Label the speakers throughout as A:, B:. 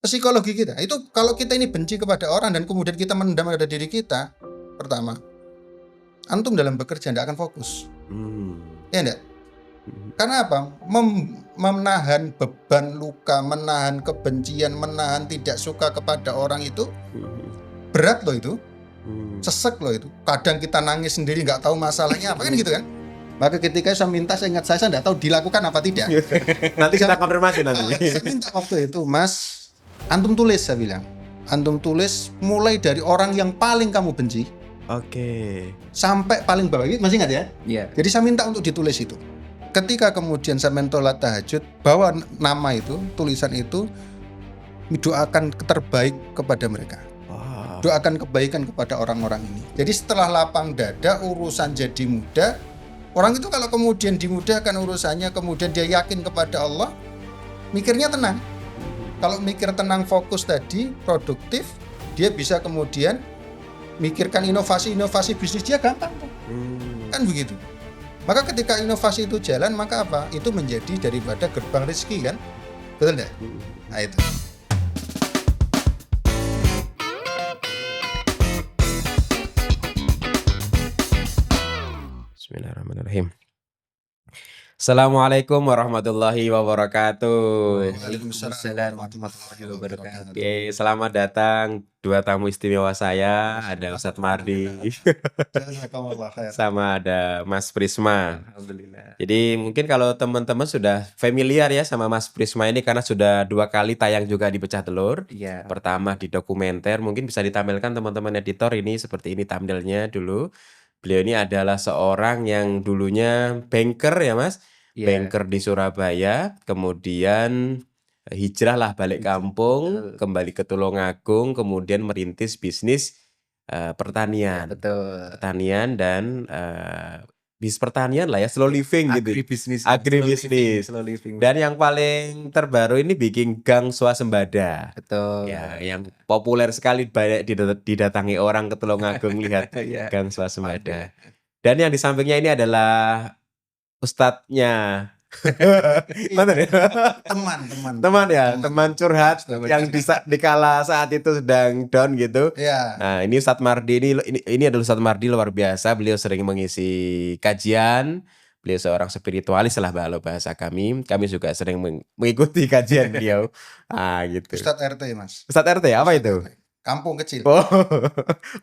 A: psikologi kita. Itu kalau kita ini benci kepada orang dan kemudian kita mendam pada diri kita, pertama, antum dalam bekerja tidak akan fokus. Ya enggak? Karena apa? Menahan beban luka, menahan kebencian, menahan tidak suka kepada orang itu berat loh itu. Sesek loh itu. Kadang kita nangis sendiri nggak tahu masalahnya apa kan gitu kan. Maka ketika saya minta, saya ingat saya nggak tahu dilakukan apa tidak.
B: Nanti kita konfirmasi nanti.
A: Saya minta waktu itu, Mas, antum tulis, saya bilang. Antum tulis mulai dari orang yang paling kamu benci
B: Oke.
A: sampai paling bawah. Masih ingat ya?
C: Iya.
A: Jadi saya minta untuk ditulis itu. Ketika kemudian saya mentolat tahajud, bawa nama itu, tulisan itu, doakan terbaik kepada mereka.
B: Wah.
A: Doakan kebaikan kepada orang-orang ini. Jadi setelah lapang dada, urusan jadi mudah. Orang itu kalau kemudian dimudahkan urusannya, kemudian dia yakin kepada Allah, mikirnya tenang. Kalau mikir tenang, fokus tadi, produktif, dia bisa kemudian mikirkan inovasi-inovasi bisnis dia gampang. Kan begitu. Maka ketika inovasi itu jalan, maka apa? Itu menjadi daripada gerbang rezeki kan? Betul enggak? Nah itu.
B: Bismillahirrahmanirrahim. Assalamualaikum warahmatullahi wabarakatuh.
C: Waalaikumsalam warahmatullahi wabarakatuh.
B: Oke, selamat datang dua tamu istimewa saya. Ada Ustadz Mardi sama ada Mas Prisma.
C: Alhamdulillah.
B: Jadi mungkin kalau teman-teman sudah familiar ya sama Mas Prisma ini karena sudah 2 kali tayang juga di Pecah Telur.
C: Iya.
B: Pertama di dokumenter, mungkin bisa ditampilkan teman-teman editor ini seperti ini thumbnailnya dulu. Beliau ini adalah seorang yang dulunya banker ya Mas,
C: Iya.
B: banker di Surabaya, kemudian hijrah lah balik kampung,
C: Betul.
B: kembali ke Tulungagung, kemudian merintis bisnis pertanian.
C: Betul.
B: Pertanian dan bisnis pertanian lah ya, slow living gitu.
C: Agribisnis.
B: Agribisnis.
C: Slow living.
B: Dan yang paling terbaru ini bikin gang swasembada.
C: Betul.
B: Ya, yang populer sekali banyak didatangi orang ke Tulungagung lihat
C: Iya.
B: gang swasembada. Dan yang di sampingnya ini adalah ustadznya. Mana ya? Teman ya, teman curhat yang di kala saat itu sedang down gitu.
A: Ya.
B: Nah, ini Ustadz Mardi ini adalah Ustadz Mardi luar biasa. Beliau sering mengisi kajian. Beliau seorang spiritualis lah kalau bahasa kami. Kami juga sering mengikuti kajian beliau. Ah, gitu.
A: Ustadz RT, Mas.
B: Ustadz RT apa itu?
A: Kampung kecil.
B: Oh,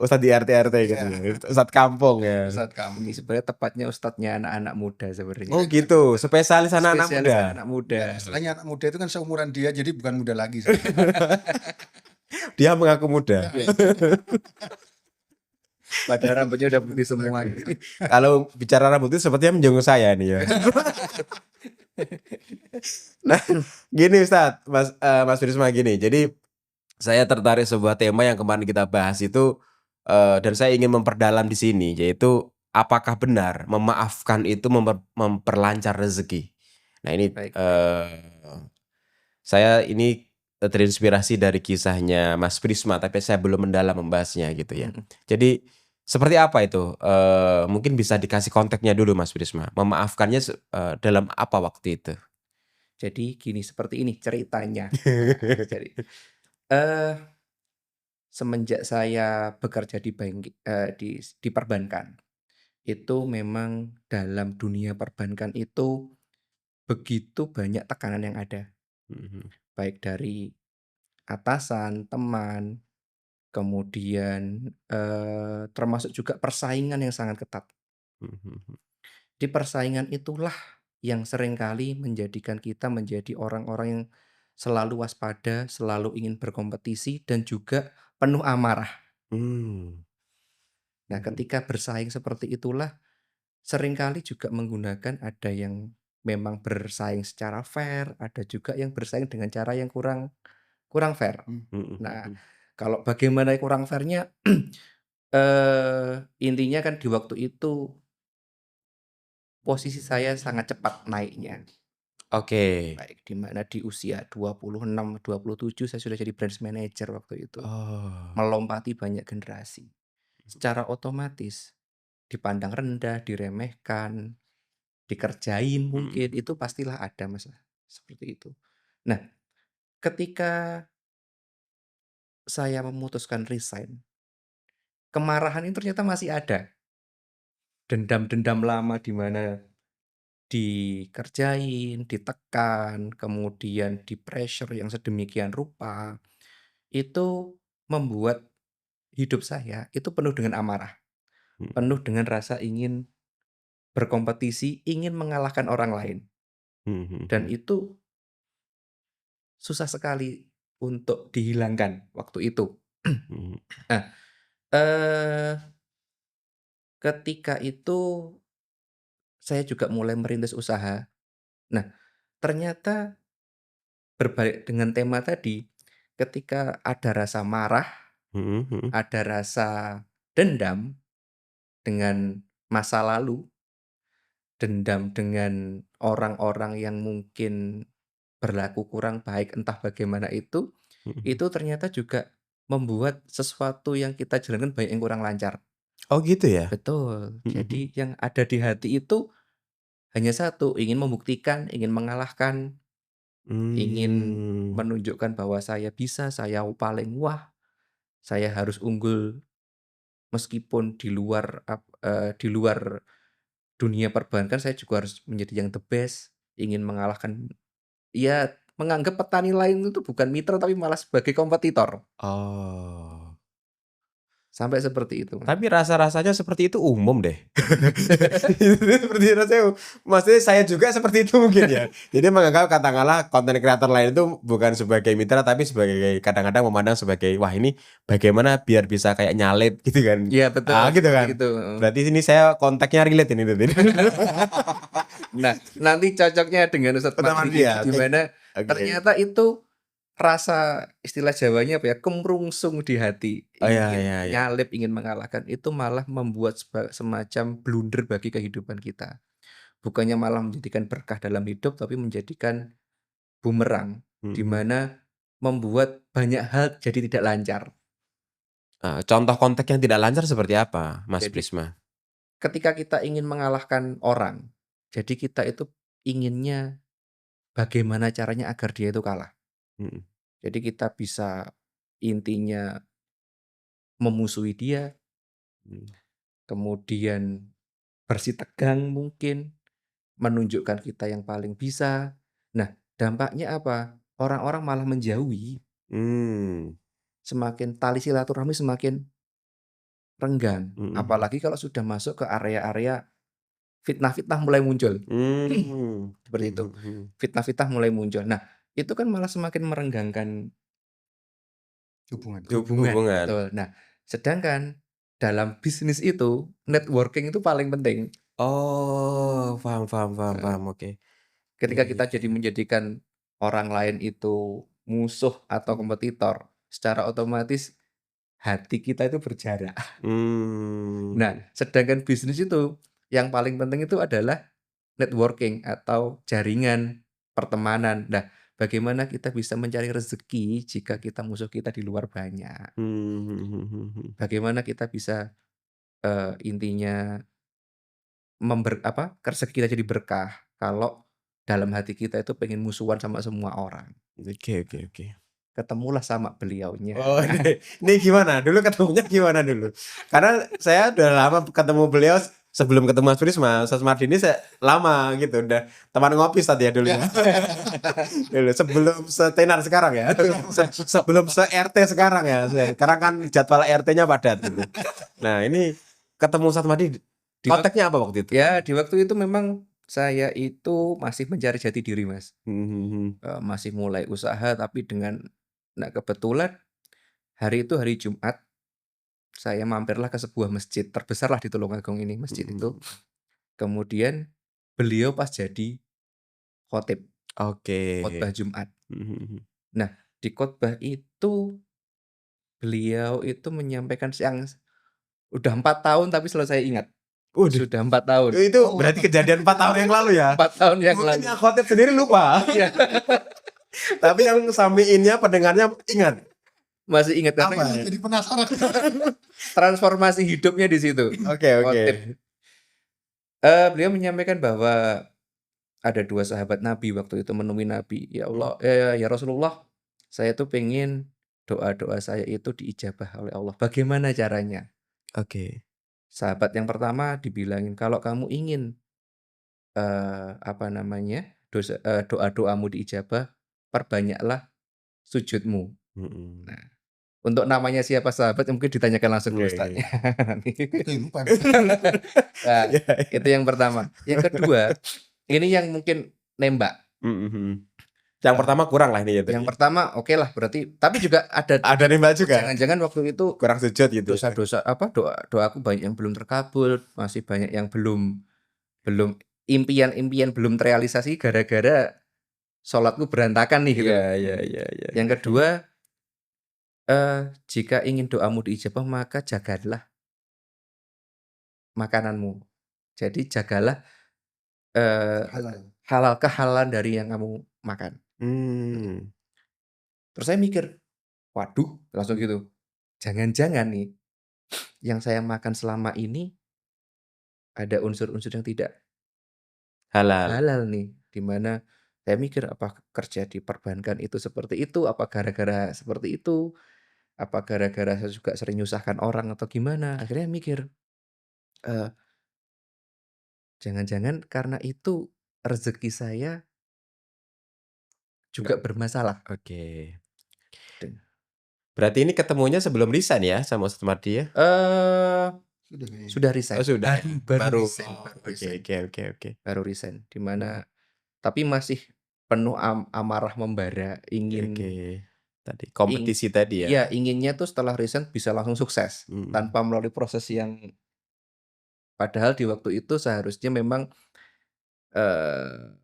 B: Ustadz di RT gitu. Ustadz kampung ya.
A: Ustadz kampung.
C: Ini sebenarnya tepatnya ustadznya anak-anak muda sebenarnya.
B: Oh gitu, spesialis anak-anak
C: Spesialis
B: muda.
C: anak muda.
A: Istilahnya anak muda itu kan seumuran dia, jadi bukan muda lagi.
B: Dia mengaku muda.
C: Padahal rambutnya udah putih semua.
B: Kalau bicara rambut itu sepertinya menjenguk saya nih ya. Nah, gini Ustadz, Mas Prisma gini. Jadi saya tertarik sebuah tema yang kemarin kita bahas itu dan saya ingin memperdalam di sini, yaitu apakah benar memaafkan itu memperlancar rezeki. Nah ini
C: Baik.
B: saya ini terinspirasi dari kisahnya Mas Prisma, tapi saya belum mendalam membahasnya gitu ya. Jadi seperti apa itu? Mungkin bisa dikasih konteksnya dulu Mas Prisma. Memaafkannya dalam apa waktu itu?
C: Jadi gini, seperti ini ceritanya. Jadi semenjak saya bekerja di di perbankan, itu memang dalam dunia perbankan itu begitu banyak tekanan yang ada, baik dari atasan, teman, kemudian termasuk juga persaingan yang sangat ketat. Di persaingan itulah yang seringkali menjadikan kita menjadi orang-orang yang selalu waspada, selalu ingin berkompetisi, dan juga penuh amarah. Nah, ketika bersaing seperti itulah, seringkali juga menggunakan ada yang memang bersaing secara fair, ada juga yang bersaing dengan cara yang kurang fair. Nah, kalau bagaimana kurang fairnya, intinya kan di waktu itu posisi saya sangat cepat naiknya.
B: Oke.
C: Baik, di mana di usia 26, 27 saya sudah jadi branch manager waktu itu. Melompati banyak generasi. Secara otomatis dipandang rendah, diremehkan, dikerjain mungkin, itu pastilah ada Mas, seperti itu. Nah, ketika saya memutuskan resign, kemarahan itu ternyata masih ada. Dendam-dendam lama di mana dikerjain, ditekan, kemudian di-pressure yang sedemikian rupa, itu membuat hidup saya itu penuh dengan amarah,
B: Mhm,
C: penuh dengan rasa ingin berkompetisi, ingin mengalahkan orang lain.
B: mhm,
C: Dan
B: mhm,
C: itu susah sekali untuk dihilangkan waktu itu.
B: mhm,
C: Nah, eee, ketika itu saya juga mulai merintis usaha. Nah, ternyata berbalik dengan tema tadi, ketika ada rasa marah,
B: mhm, mhm,
C: ada rasa dendam dengan masa lalu, dendam dengan orang-orang yang mungkin berlaku kurang baik, entah bagaimana
B: mhm.
C: itu ternyata juga membuat sesuatu yang kita jalankan banyak yang kurang lancar.
B: Oh gitu ya?
C: Betul,
B: Mhm, mhm.
C: jadi yang ada di hati itu hanya satu, ingin membuktikan, ingin mengalahkan, ingin
B: Mmm.
C: menunjukkan bahwa saya bisa, saya paling wah, saya harus unggul meskipun di luar dunia perbankan saya juga harus menjadi yang the best, ingin mengalahkan ya menganggap petani lain itu bukan mitra tapi malah sebagai kompetitor,
B: Oh.
C: sampai seperti itu, Mas.
B: Tapi rasa-rasanya seperti itu umum deh. Seperti rasanya maksudnya saya juga seperti itu mungkin ya. Jadi menganggap katakanlah konten kreator lain itu bukan sebagai mitra tapi sebagai kadang-kadang memandang sebagai wah ini bagaimana biar bisa kayak nyalip gitu kan.
C: Iya betul,
B: Ah gitu
C: seperti
B: kan.
C: itu, heeh.
B: Berarti sini saya kontaknya relate ini berarti.
C: Nah, nanti cocoknya dengan Ustadz
B: Pertama
C: Mahdi
B: dia,
C: di
B: oke.
C: mana
B: Oke.
C: ternyata itu rasa istilah Jawanya apa ya, kemerungsung di hati,
B: Oh ya
C: ingin
B: ya ya.
C: nyalip, ingin mengalahkan, itu malah membuat semacam blunder bagi kehidupan kita. Bukannya malah menjadikan berkah dalam hidup, tapi menjadikan bumerang, di
B: Mhm.
C: mana membuat banyak hal jadi tidak lancar.
B: Contoh konteks yang tidak lancar seperti apa, Mas
C: Jadi
B: Prisma?
C: ketika kita ingin mengalahkan orang, jadi kita itu inginnya bagaimana caranya agar dia itu kalah.
B: Mhm,
C: Jadi kita bisa intinya memusuhi dia,
B: mhm,
C: kemudian bersitegang mungkin, menunjukkan kita yang paling bisa. Nah, dampaknya apa? Orang-orang malah menjauhi,
B: mmm,
C: semakin tali silaturahmi semakin renggang.
B: mhm,
C: Apalagi kalau sudah masuk ke area-area fitnah-fitnah mulai muncul.
B: mhm,
C: Seperti itu.
B: mhm, mhm.
C: Fitnah-fitnah mulai muncul. Nah, itu kan malah semakin merenggangkan
A: Hubungan.
C: hubungan,
B: Hubungan.
C: betul. Nah, sedangkan dalam bisnis itu networking itu paling penting.
B: Oh, paham paham paham paham, oke. Iya
C: Ketika
B: iya
C: kita jadi
B: iya.
C: menjadikan orang lain itu musuh atau kompetitor, secara otomatis hati kita itu berjarak. Nah,
B: Mmm,
C: sedangkan bisnis itu yang paling penting itu adalah networking atau jaringan pertemanan. Nah, bagaimana kita bisa mencari rezeki jika kita musuh kita di luar banyak?
B: mhm mhm mhm mhm.
C: Bagaimana kita bisa, intinya rezeki kita jadi berkah kalau dalam hati kita itu pengen musuhan sama semua orang.
B: Oke oke oke.
C: Ketemulah sama beliaunya.
B: Oh, ini gimana? Dulu ketemunya gimana dulu? Karena saya udah lama ketemu beliau sebelum ketemu Mas Prisma, Mas Mardi ini saya lama gitu, udah teman ngopi tadi ya dulunya. Dulu sebelum setenar sekarang ya. Sebelum se-RT sekarang ya. Sekarang kan jadwal RT-nya padat gitu. Nah, ini ketemu Ustaz Mardi
C: Di wak
B: konteksnya apa waktu itu?
C: di waktu itu memang saya itu masih mencari jati diri, Mas.
B: Mhm mhm.
C: Masih mulai usaha tapi nah kebetulan hari itu hari Jumat, saya mampirlah ke sebuah masjid terbesarlah di Tulungagung ini, masjid itu.
B: Mhm.
C: Kemudian beliau pas jadi khotib,
B: Oke.
C: khotbah Jumat.
B: Mhm mhm.
C: Nah, di khotbah itu beliau itu menyampaikan yang udah 4 tahun tapi selalu saya ingat.
B: Waduh,
C: Sudah 4 tahun.
B: itu
A: Oh,
B: berarti kejadian 4 tahun yang lalu ya?
C: 4 tahun yang
B: Mungkin
C: lalu.
B: yang khotib sendiri lupa,
C: Iya,
B: tapi yang samiinnya pendengarnya ingat.
C: masih ingat karena
B: Apa
C: itu
B: ya?
A: Jadi penasaran.
C: transformasi hidupnya di situ,
B: Oke oke.
C: khotib. Beliau menyampaikan bahwa ada 2 sahabat Nabi waktu itu menemui Nabi, "Ya Allah
B: Mhm
C: ya Rasulullah, saya tuh pengen doa-doa saya itu diijabah oleh Allah. Bagaimana caranya?
B: Oke.
C: Sahabat yang pertama dibilangin, "Kalau kamu ingin, apa namanya, doa-doamu diijabah, perbanyaklah sujudmu."
B: Mhm.
C: Nah, untuk namanya siapa sahabat mungkin ditanyakan langsung ke
B: Iya iya
C: Ustadznya
B: iya.
C: nanti.
A: Kehidupan.
C: Nah,
B: Iya iya.
C: itu yang pertama. Yang kedua, ini yang mungkin nembak.
B: Mhm mhm. Yang
C: Eee,
B: pertama kurang lah ini ya
C: yang
B: tadi?
C: pertama okelah berarti tapi juga ada
B: Ada nembak
C: oh
B: juga?
C: jangan-jangan waktu itu
B: Kurang sujud gitu ya?
C: dosa-dosa apa, doaku banyak yang belum terkabul, masih banyak yang belum belum impian-impian belum terrealisasi gara-gara sholatku berantakan nih gitu
B: Iya
C: loh.
B: iya iya iya.
C: Yang kedua, jika ingin doamu diijabah maka jagalah makananmu. Jadi jagalah, eee,
A: Halal.
C: kehalalan dari yang kamu makan. Mhm.
B: Mmm.
C: Terus saya mikir, waduh langsung gitu, jangan-jangan nih yang saya makan selama ini ada unsur-unsur yang tidak
B: Halal.
C: halal nih, di mana saya mikir apa kerja di perbankan itu seperti itu, apa gara-gara seperti itu, apa gara-gara saya juga sering nyusahkan orang atau gimana. Akhirnya mikir, eee, jangan-jangan karena itu rezeki saya
B: Nggak
C: juga bermasalah.
B: oke.
C: Den
B: Berarti ini ketemunya sebelum resign ya sama Ustadz Mardi ya?
C: eee,
A: Sudah kayaknya.
C: sudah
B: Oh
C: resign,
B: sudah ya?
C: baru
B: Baru
C: resign
B: oh
C: baru
B: oke
C: resign
B: oke oke oke.
C: baru resign, di
B: Mhm.
C: mana tapi masih penuh amarah membara,
B: Oke oke.
C: ingin
B: Tadi
C: ing
B: kompetisi tadi ya?
C: iya, inginnya tuh setelah resign bisa langsung sukses,
B: Mhm.
C: tanpa melalui proses yang padahal di waktu itu seharusnya memang, eee,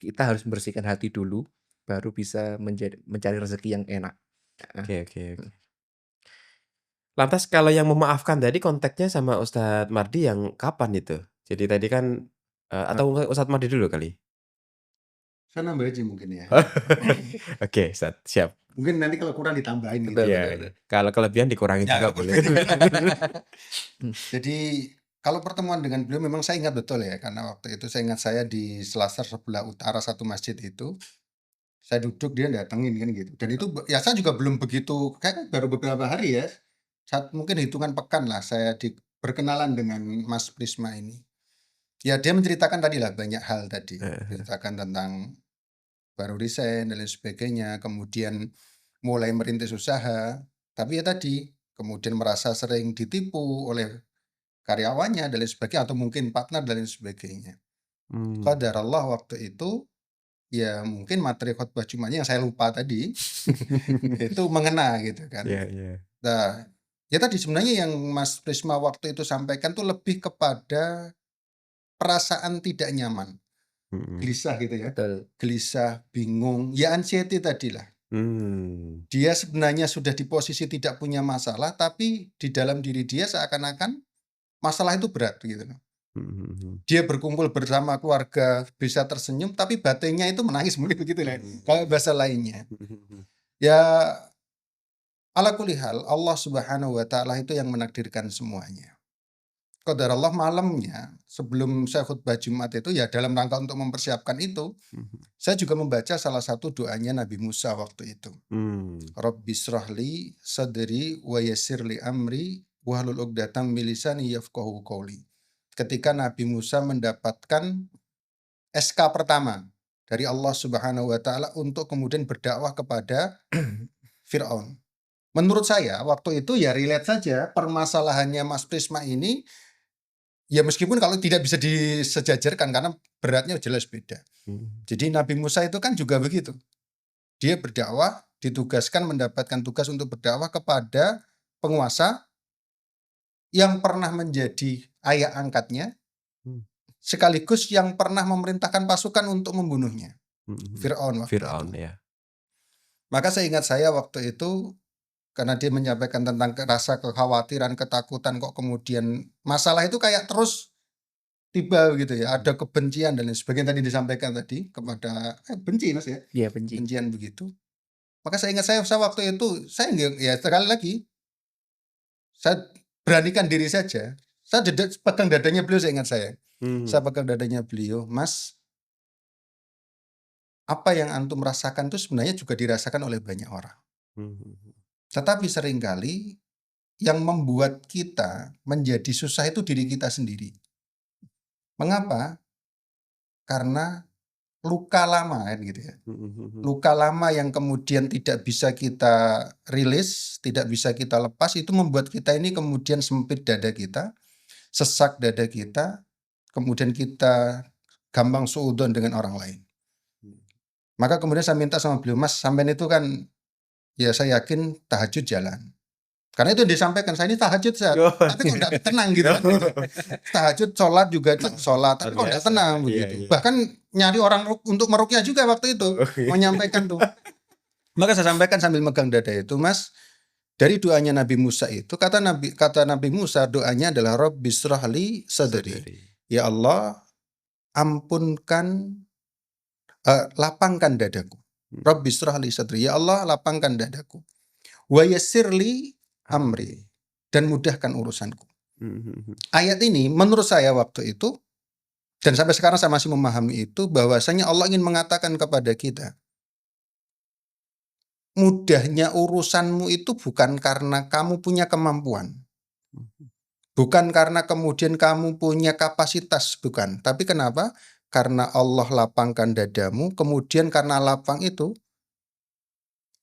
C: kita harus membersihkan hati dulu, baru bisa mencari rezeki yang enak. Heeh,
B: Oke oke oke.
C: mhm.
B: Lantas kalau yang memaafkan tadi konteksnya sama Ustadz Mardi yang kapan itu? Jadi tadi kan,
C: Nah,
B: atau Ustadz Mardi dulu kali?
A: Saya nambah aja mungkin ya.
B: Oke Ustadz, siap.
A: Mungkin nanti kalau kurang ditambahin gitu.
C: betul
B: Iya
C: betul
B: iya.
C: betul.
B: Kalau kelebihan dikurangin
A: Ya,
B: juga boleh.
C: Mmm,
A: jadi kalau pertemuan dengan beliau memang saya ingat betul ya, karena waktu itu saya ingat saya di Selasar sebelah utara satu masjid itu, saya duduk dia datengin kan gitu. Dan itu ya saya juga belum begitu, kayak baru beberapa hari ya, mungkin hitungan pekan lah saya berkenalan dengan Mas Prisma ini. Ya dia menceritakan tadi lah banyak hal tadi,
B: Heeh.
A: ceritakan tentang baru resign dan lain sebagainya, kemudian mulai merintis usaha, tapi ya tadi kemudian merasa sering ditipu oleh karyawannya dan lain sebagainya atau mungkin partner dan lain sebagainya.
B: Mmm.
A: Qadarullah waktu itu, ya mungkin materi khotbah Jumatnya yang saya lupa tadi, itu mengena gitu kan.
B: Iya iya.
A: Nah, ya tadi sebenarnya yang Mas Prisma waktu itu sampaikan tuh lebih kepada perasaan tidak nyaman,
B: Mhm.
A: gelisah gitu ya,
C: betul.
A: gelisah, bingung, ya anxiety tadilah.
B: Mmm.
A: Dia sebenarnya sudah di posisi tidak punya masalah, tapi di dalam diri dia seakan-akan masalah itu berat gitu loh.
B: Mhm mhm.
A: Dia berkumpul bersama keluarga bisa tersenyum, tapi batinnya itu menangis mungkin begitu lah,
B: Mhm.
A: kalau bahasa lainnya.
B: Mhm mhm.
A: Ya ala kulli hal Allah Subhanahu wa taala itu yang menakdirkan semuanya. Qadarullah malamnya sebelum saya khutbah Jumat itu ya dalam rangka untuk mempersiapkan itu,
B: Mhm.
A: saya juga membaca salah satu doanya Nabi Musa waktu itu.
B: Mmm.
A: Rabbishrahli sadri wa yassirli amri wahlul 'uqdatam min lisani yafqahu qawli. Ketika Nabi Musa mendapatkan SK pertama dari Allah Subhanahu wa taala untuk kemudian berdakwah kepada Firaun. Menurut saya waktu itu ya relate saja permasalahannya Mas Prisma ini, ya meskipun kalau tidak bisa disejajarkan karena beratnya jelas beda.
B: Mhm.
A: Jadi Nabi Musa itu kan juga begitu. Dia berdakwah, ditugaskan mendapatkan tugas untuk berdakwah kepada penguasa yang pernah menjadi ayah angkatnya,
B: Mmm.
A: sekaligus yang pernah memerintahkan pasukan untuk membunuhnya,
B: Mhm mhm.
A: Firaun waktu itu.
B: Firaun ya.
A: Maka saya ingat saya waktu itu karena dia menyampaikan tentang rasa kekhawatiran, ketakutan kok kemudian masalah itu kayak terus tiba gitu ya, ada kebencian dan lain sebagainya tadi disampaikan tadi kepada benci Mas ya,
C: Iya benci.
A: kebencian begitu. Maka saya ingat saya waktu itu saya ya sekali lagi saya beranikan diri saja. Saya pegang dadanya beliau saya ingat saya. Saya
B: Mmm.
A: pegang dadanya beliau, "Mas, apa yang antum rasakan itu sebenarnya juga dirasakan oleh banyak orang.
B: Mhm.
A: Tetapi seringkali yang membuat kita menjadi susah itu diri kita sendiri. Mengapa? Karena luka lama kan gitu ya. Luka lama yang kemudian tidak bisa kita rilis, tidak bisa kita lepas, itu membuat kita ini kemudian sempit dada kita, sesak dada kita, kemudian kita gampang suudzon dengan orang lain. Maka kemudian saya minta sama beliau, Mas, sampean itu kan ya saya yakin tahajud jalan. Karena itu yang disampaikan, saya ini tahajud tapi kok enggak tenang gitu kan. Tahajud, sholat juga sholat, tapi kok enggak tenang begitu. Bahkan nyari orang untuk meruqyah juga waktu itu, menyampaikan tuh. Maka saya sampaikan sambil megang dada itu, Mas, dari doanya Nabi Musa itu, kata Nabi Musa, doanya adalah Rabbishrahli sadri. Ya Allah, ampunkan, lapangkan dadaku. Rabbishrahli sadri. Ya Allah, lapangkan dadaku. Wa yassirli amri, dan mudahkan urusanku. Ayat ini menurut saya waktu itu, dan sampai sekarang saya masih memahami itu, bahwasanya Allah ingin mengatakan kepada kita, mudahnya urusanmu itu bukan karena kamu punya kemampuan, bukan karena kemudian kamu punya kapasitas, bukan. Tapi kenapa? Karena Allah lapangkan dadamu, kemudian karena lapang itu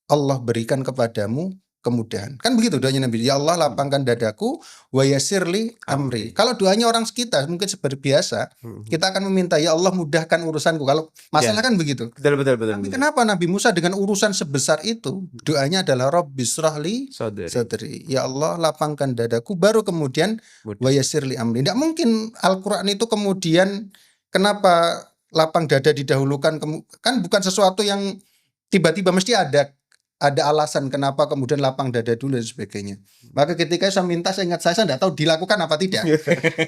A: Allah berikan kepadamu kemudahan. Kan begitu doanya Nabi. Ya Allah, lapangkan dadaku, wa yassirli amri. Kalau doanya orang sekitar mungkin seperti biasa, kita akan meminta, ya Allah mudahkan urusanku. Kalau masalah kan begitu.
B: Betul.
A: Tapi kenapa Nabi Musa dengan urusan sebesar itu, doanya adalah Rabbishrahli sadri. Ya Allah, lapangkan dadaku, baru kemudian wa yassirli amri. Tidak mungkin Al-Qur'an itu kemudian kenapa lapang dada didahulukan, kan bukan sesuatu yang tiba-tiba, mesti ada alasan kenapa kemudian lapang dada dulu dan sebagainya. Maka ketika saya minta, saya ingat saya tidak tahu dilakukan apa tidak.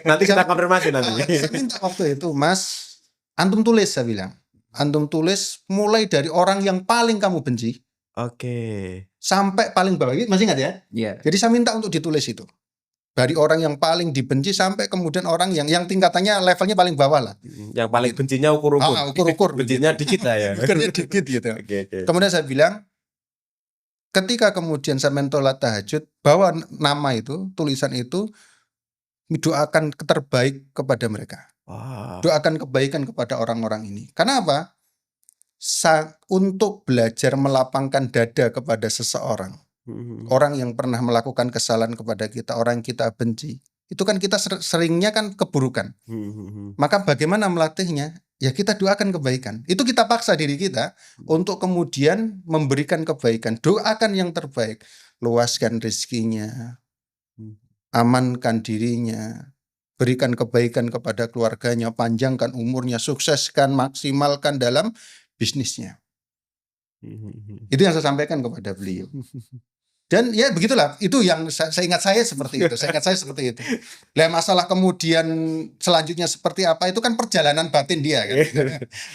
B: Nanti kita konfirmasi nanti.
A: Saya minta waktu itu, Mas, antum tulis, saya bilang. Antum tulis mulai dari orang yang paling kamu benci.
B: Oke.
A: Sampai paling bawah. Masih ingat ya?
C: Iya.
A: Jadi saya minta untuk ditulis itu. Dari orang yang paling dibenci sampai kemudian orang yang tingkatannya levelnya paling bawah lah.
B: Yang paling bencinya ukur-ukur.
A: Ukur-ukur.
B: Bencinya dikit lah ya.
A: Ukurnya dikit gitu.
B: Oke.
A: Kemudian saya bilang, ketika kemudian saya mentolat tahajud, bawa nama itu, tulisan itu, doakan terbaik kepada mereka. Doakan kebaikan kepada orang-orang ini. Karena apa? Untuk belajar melapangkan dada kepada seseorang, orang yang pernah melakukan kesalahan kepada kita, orang yang kita benci, itu kan kita seringnya kan keburukan. Maka bagaimana melatihnya? Ya kita doakan kebaikan. Itu kita paksa diri kita untuk kemudian memberikan kebaikan. Doakan yang terbaik. Luaskan rezekinya, amankan dirinya, berikan kebaikan kepada keluarganya, panjangkan umurnya, sukseskan, maksimalkan dalam bisnisnya. Itu yang saya sampaikan kepada beliau. Dan ya begitulah, itu yang saya ingat saya seperti itu. Lah masalah kemudian selanjutnya seperti apa, itu kan perjalanan batin dia kan.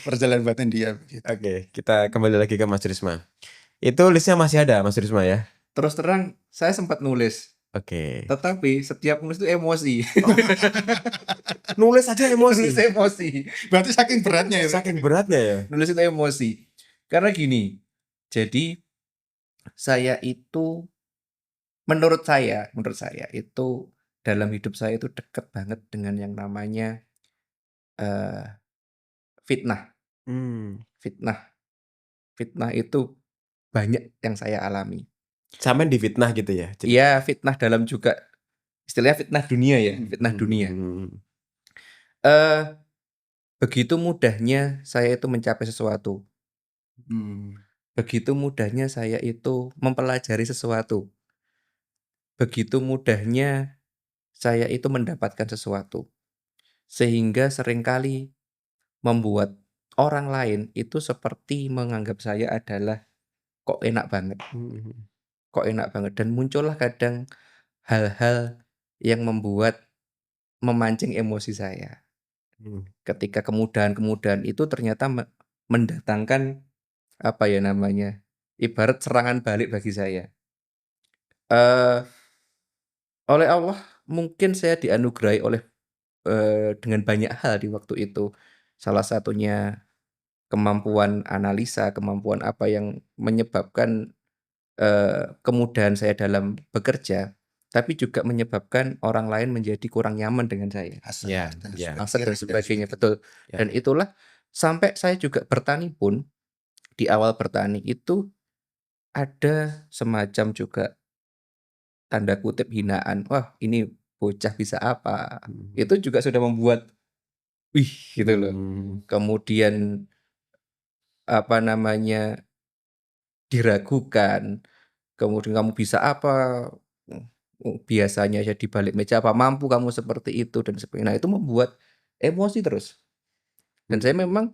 A: Perjalanan batin dia.
B: Oke, kita kembali lagi ke Mas Risma. Itu listnya masih ada, Mas Risma ya?
C: Terus terang, saya sempat nulis.
B: Oke.
C: Tetapi setiap nulis itu emosi.
B: Nulis aja emosi.
C: Nulis emosi.
A: Berarti saking beratnya ya.
B: Saking beratnya ya.
C: Nulis itu emosi. Karena gini, jadi saya itu menurut saya itu dalam hidup saya itu dekat banget dengan yang namanya fitnah. Fitnah itu banyak yang saya alami.
B: Sampai difitnah gitu ya?
C: Iya, fitnah dalam juga istilahnya fitnah dunia ya, fitnah dunia. Begitu mudahnya saya itu mencapai sesuatu. Begitu mudahnya saya itu mempelajari sesuatu. Begitu mudahnya saya itu mendapatkan sesuatu. Sehingga seringkali membuat orang lain itu seperti menganggap saya adalah kok enak banget. Kok enak banget. Dan muncullah kadang hal-hal yang memancing emosi saya. Ketika kemudahan-kemudahan itu ternyata mendatangkan apa ya namanya, ibarat serangan balik bagi saya. Oleh Allah mungkin saya dianugerahi dengan banyak hal di waktu itu. Salah satunya kemampuan analisa, kemampuan apa yang menyebabkan kemudahan saya dalam bekerja, tapi juga menyebabkan orang lain menjadi kurang nyaman dengan saya.
A: Hasad
B: Ya,
A: dan
B: ya,
C: Hasad dan sebagainya,
A: sebagainya.
C: betul.
B: ya.
C: Dan itulah sampai saya juga bertani pun, di awal bertani itu ada semacam juga tanda kutip hinaan, "Wah, ini bocah bisa apa?"
B: Mhm.
C: Itu juga sudah membuat, wih, gitu loh.
B: Hmm.
C: Kemudian apa namanya, diragukan, kemudian kamu bisa apa? Biasanya aja di balik meja apa mampu kamu seperti itu dan sebagainya. Nah, itu membuat emosi terus. Dan saya
B: Mhm.
C: memang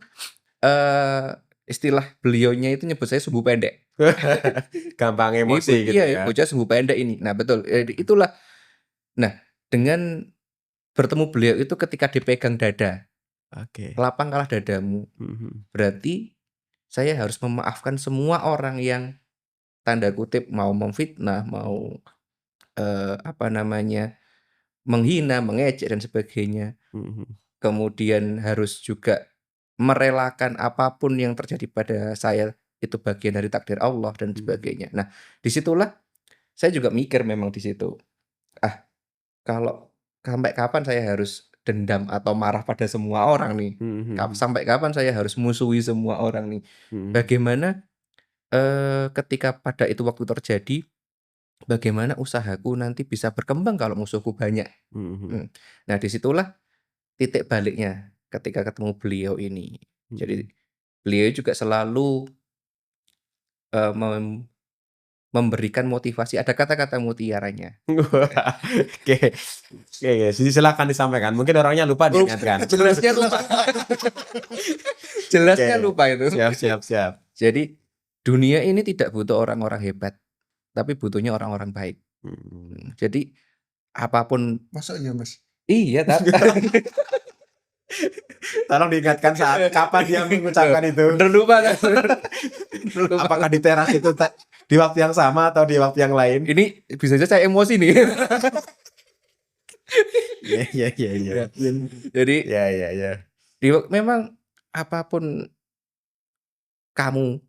C: istilah beliaunya itu nyebut saya sumbu pendek.
B: Gampang
C: Ini
B: emosi gitu
C: iya ya,
B: ya.
C: bocah sumbu pendek ini. Nah, betul, itulah. Nah, dengan bertemu beliau itu ketika dipegang dada,
B: Oke.
C: lapangkanlah dadamu.
B: Mhm.
C: Berarti saya harus memaafkan semua orang yang tanda kutip mau memfitnah, mau apa namanya, menghina, mengejek dan sebagainya.
B: Mhm.
C: Kemudian harus juga merelakan apapun yang terjadi pada saya, itu bagian dari takdir Allah dan
B: Mhm.
C: sebagainya. Nah, disitulah saya juga mikir memang di situ, ah, kalau sampai kapan saya harus dendam atau marah pada semua orang nih?
B: Mhm. Mhm.
C: Sampai kapan saya harus musuhi semua orang nih?
B: Mhm.
C: Bagaimana, ketika pada itu waktu terjadi, bagaimana usahaku nanti bisa berkembang kalau musuhku banyak?
B: Mhm.
C: Mmm. Nah, disitulah titik baliknya ketika ketemu beliau ini. Jadi
B: Mhm.
C: beliau juga selalu, eee, mem memberikan motivasi, ada kata-kata mutiaranya.
B: Oke. Oke, silakan disampaikan. Mungkin orangnya lupa diingatkan.
C: Jelasnya lupa. Jelasnya
B: Oke.
C: lupa itu.
B: Siap, siap, siap.
C: Jadi dunia ini tidak butuh orang-orang hebat, tapi butuhnya orang-orang baik.
B: Mhm.
C: Jadi apapun
A: Masa iya, Mas?
C: iya,
B: Tolong diingatkan saat kapan dia mengucapkan itu.
C: bener lupa kan? Bener lupa.
B: Apakah di teras itu di waktu yang sama atau di waktu yang lain?
C: Ini bisa saja saya emosi nih.
B: Iya, iya, iya, iya.
C: Ya, jadi
B: Iya, iya, iya.
C: memang apapun kamu,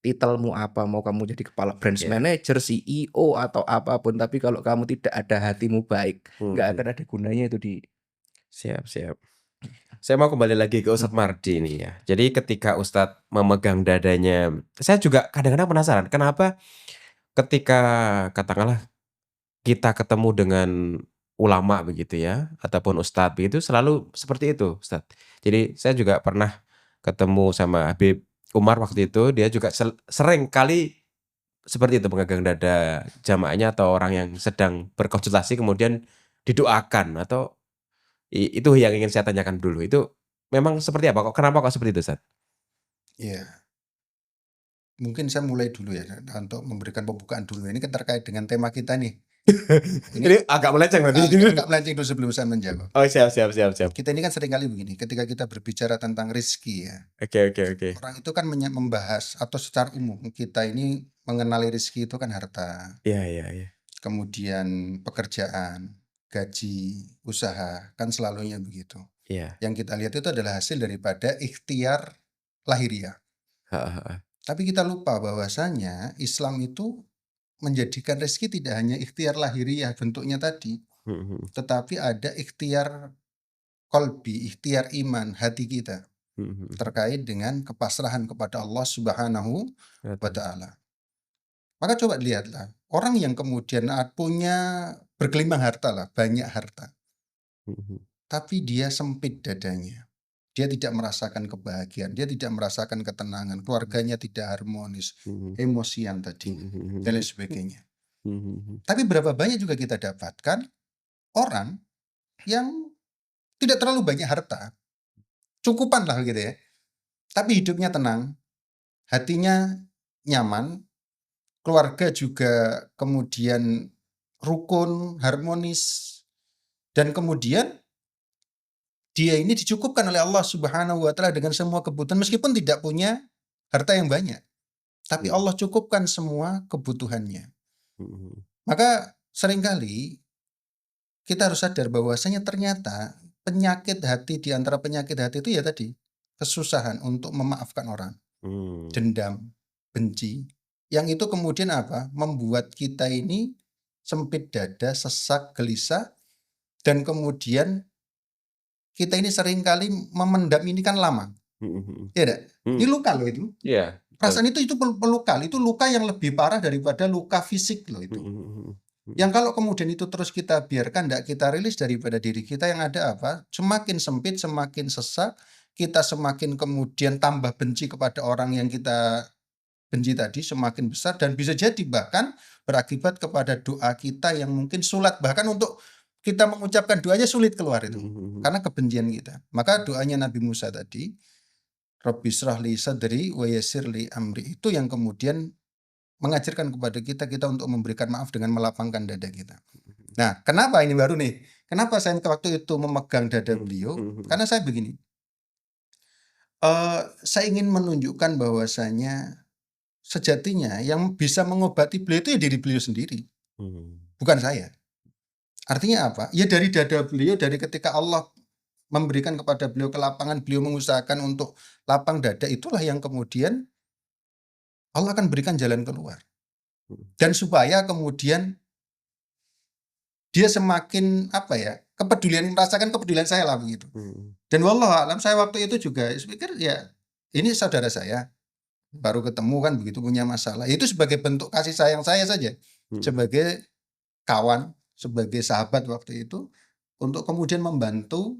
C: titelmu apa, mau kamu jadi kepala branch
B: Iya.
C: manager, CEO, atau apapun, tapi kalau kamu tidak ada hatimu baik, nggak
B: Mhm.
C: akan ada gunanya itu di
B: Siap, siap. Saya mau kembali lagi ke Ustadz
C: mhm,
B: Mardi nih ya. Jadi ketika Ustadz memegang dadanya, saya juga kadang-kadang penasaran kenapa ketika katakanlah kita ketemu dengan ulama begitu ya, ataupun ustadz begitu selalu seperti itu, Ustadz. Jadi saya juga pernah ketemu sama Habib Umar waktu itu, dia juga sering kali seperti itu memegang dada jamaahnya atau orang yang sedang berkonsultasi kemudian didoakan atau itu yang ingin saya tanyakan dulu. Itu memang seperti apa kok? Kenapa kok seperti itu, Ustadz?
A: Iya. Mungkin saya mulai dulu ya, untuk memberikan pembukaan dulu. Ini kan terkait dengan tema kita nih. Ini
B: Ini agak melenceng berarti.
A: agak melenceng dulu sebelum saya menjawab.
B: Oh, siap, siap, siap, siap.
A: Kita ini kan seringkali begini, ketika kita berbicara tentang rezeki ya,
B: Oke, oke, oke.
A: orang itu kan membahas atau secara umum kita ini mengenali rezeki itu kan harta,
B: Iya, iya, iya.
A: kemudian pekerjaan, gaji, usaha, kan selalunya begitu.
B: Iya.
A: Yang kita lihat itu adalah hasil daripada ikhtiar lahiriah.
B: Heeh, heeh.
A: Tapi kita lupa bahwasanya Islam itu menjadikan rezeki tidak hanya ikhtiar lahiriah bentuknya tadi,
B: Mhm,
A: tetapi ada ikhtiar kolbi, ikhtiar iman hati kita
B: mhm, mhm.
A: terkait dengan kepasrahan kepada Allah Subhanahu wa
B: Betul.
A: taala. Maka coba lihatlah, orang yang kemudian punya bergelimang harta lah, banyak harta,
B: Mhm,
A: tapi dia sempit dadanya. Dia tidak merasakan kebahagiaan, dia tidak merasakan ketenangan, keluarganya tidak harmonis,
B: mhm,
A: emosian tadi,
B: mhm, mhm,
A: dan lain sebagainya.
B: mhm, mhm.
A: Tapi berapa banyak juga kita dapatkan orang yang tidak terlalu banyak harta, cukupan lah gitu ya, tapi hidupnya tenang, hatinya nyaman, keluarga juga kemudian rukun, harmonis, dan kemudian dia ini dicukupkan oleh Allah Subhanahu wa taala dengan semua kebutuhan meskipun tidak punya harta yang banyak, tapi
B: Mhm,
A: Allah cukupkan semua kebutuhannya.
B: mhm,
A: Maka seringkali kita harus sadar bahwasanya ternyata penyakit hati, di antara penyakit hati itu ya tadi, kesusahan untuk memaafkan orang,
B: mmm,
A: dendam, benci, Yang itu kemudian apa? Membuat kita ini sempit dada, sesak, gelisah, dan kemudian kita ini seringkali memendam ini kan lama. Ya enggak? Ini luka loh itu.
B: Iya, betul.
A: Perasaan itu peluka. Itu luka yang lebih parah daripada luka fisik loh itu. Yang kalau kemudian itu terus kita biarkan, enggak kita rilis daripada diri kita, yang ada apa? Semakin sempit, semakin sesak, kita semakin kemudian tambah benci kepada orang yang kita benci tadi semakin besar, dan bisa jadi bahkan berakibat kepada doa kita yang mungkin sulit, bahkan untuk kita mengucapkan doanya sulit keluar itu karena kebencian kita. Maka doanya Nabi Musa tadi, Rabbi shrah li sadri wa yassir li amri, itu yang kemudian mengajarkan kepada kita untuk memberikan maaf dengan melapangkan dada kita. Nah, kenapa ini baru nih? Kenapa saya waktu itu memegang dada beliau? Karena saya begini, saya ingin menunjukkan bahwasanya sejatinya yang bisa mengobati beliau itu ya diri beliau sendiri, bukan saya. Artinya apa? Ya dari dada beliau, dari ketika Allah memberikan kepada beliau kelapangan, beliau mengusahakan untuk lapang dada, itulah yang kemudian Allah akan berikan jalan keluar. Dan supaya kemudian dia semakin apa ya, merasakan kepedulian saya lah begitu. Dan wallahu alam, saya waktu itu juga pikir ya ini saudara saya, baru ketemu kan begitu, punya masalah. Itu sebagai bentuk kasih sayang saya saja, sebagai kawan, sebagai sahabat waktu itu, untuk kemudian membantu,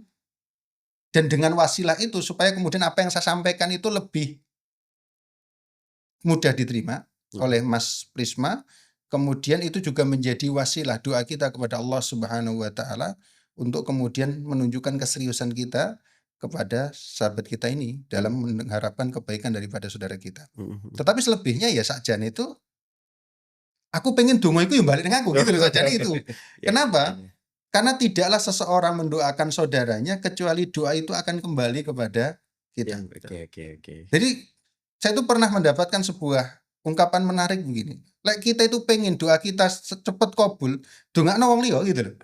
A: dan dengan wasilah itu supaya kemudian apa yang saya sampaikan itu lebih mudah diterima oleh Mas Prisma. Kemudian itu juga menjadi wasilah doa kita kepada Allah Subhanahu wa taala untuk kemudian menunjukkan keseriusan kita kepada sahabat kita ini dalam mengharapkan kebaikan daripada saudara kita. Tetapi selebihnya ya sakjane itu aku pengen donga itu ya balik dengan aku gitu loh, sakjane itu. Kenapa? Karena tidaklah seseorang mendoakan saudaranya kecuali doa itu akan kembali kepada kita.
B: Oke.
A: Jadi saya itu pernah mendapatkan sebuah ungkapan menarik begini. Kita itu pengen doa kita cepat kabul, dongakno wong liya gitu loh.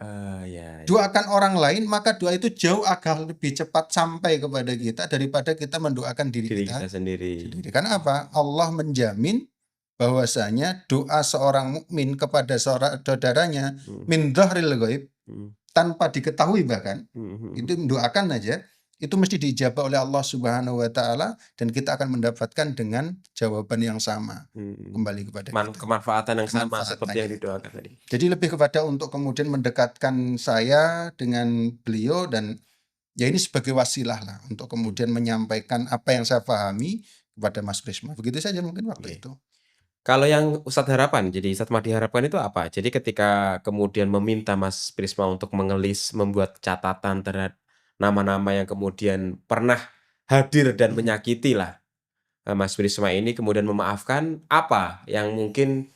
A: Doakan orang lain, maka doa itu jauh akan lebih cepat sampai kepada kita daripada kita mendoakan diri kita
B: sendiri.
A: Karena apa? Allah menjamin bahwasanya doa seorang mukmin kepada saudaranya min dhahril ghaib, tanpa diketahui bahkan, itu mendoakan aja, itu mesti diijabah oleh Allah Subhanahu wa taala, dan kita akan mendapatkan dengan jawaban yang sama kembali kepada kita.
B: Kemanfaatan yang sama seperti yang didoakan tadi.
A: Jadi lebih kepada untuk kemudian mendekatkan saya dengan beliau, dan ya ini sebagai wasilah lah untuk kemudian menyampaikan apa yang saya pahami kepada Mas Prisma. Begitu saja mungkin waktu itu.
B: Kalau yang Ustadz harapkan, jadi Ustadz Mahdi harapkan itu apa? Jadi ketika kemudian meminta Mas Prisma untuk mengelis, membuat catatan terhadap nama-nama yang kemudian pernah hadir dan menyakiti lah Mas Prisma ini, kemudian memaafkan, apa yang mungkin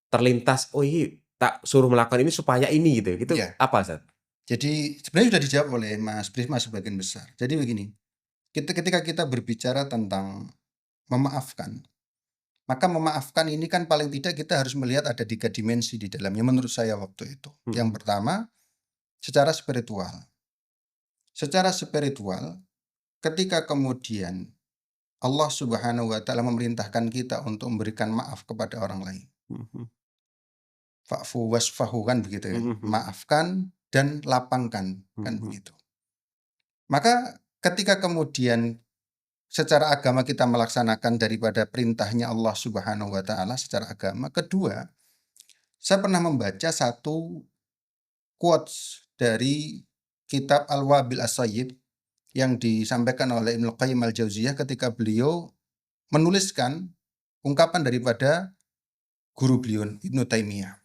B: terlintas, oh iya tak suruh melakukan ini supaya ini gitu, itu apa Ustadz?
A: Jadi sebenarnya sudah dijawab oleh Mas Prisma sebagian besar. Jadi begini, ketika kita berbicara tentang memaafkan, maka memaafkan ini kan paling tidak kita harus melihat ada 3 dimensi di dalamnya menurut saya waktu itu. Yang pertama, secara spiritual. Secara spiritual, ketika kemudian Allah Subhanahu wa taala memerintahkan kita untuk memberikan maaf kepada orang lain. Fa'fu wasfahu kan begitu ya. Maafkan dan lapangkan kan begitu. Maka ketika kemudian secara agama kita melaksanakan daripada perintahnya Allah Subhanahu wa taala secara agama. Kedua, saya pernah membaca satu quotes dari kitab Al-Wabil As-Sayyib yang disampaikan oleh Ibnu Qayyim Al-Jauziyah ketika beliau menuliskan ungkapan daripada guru beliau Ibnu Taimiyah.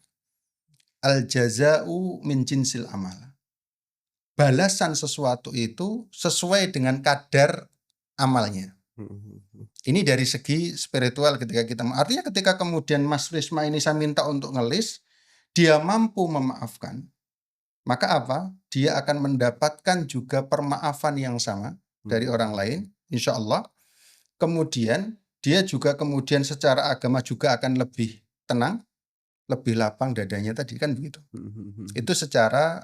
A: Al-jaza'u min jinsil amal. Balasan sesuatu itu sesuai dengan kadar amalnya. Ini dari segi spiritual ketika kita, artinya ketika kemudian Mas Prisma ini saya minta untuk ngelis, dia mampu memaafkan, maka apa? Dia akan mendapatkan juga permaafan yang sama dari orang lain, insya Allah. Kemudian dia juga kemudian secara agama juga akan lebih tenang, lebih lapang dadanya tadi kan begitu. Itu secara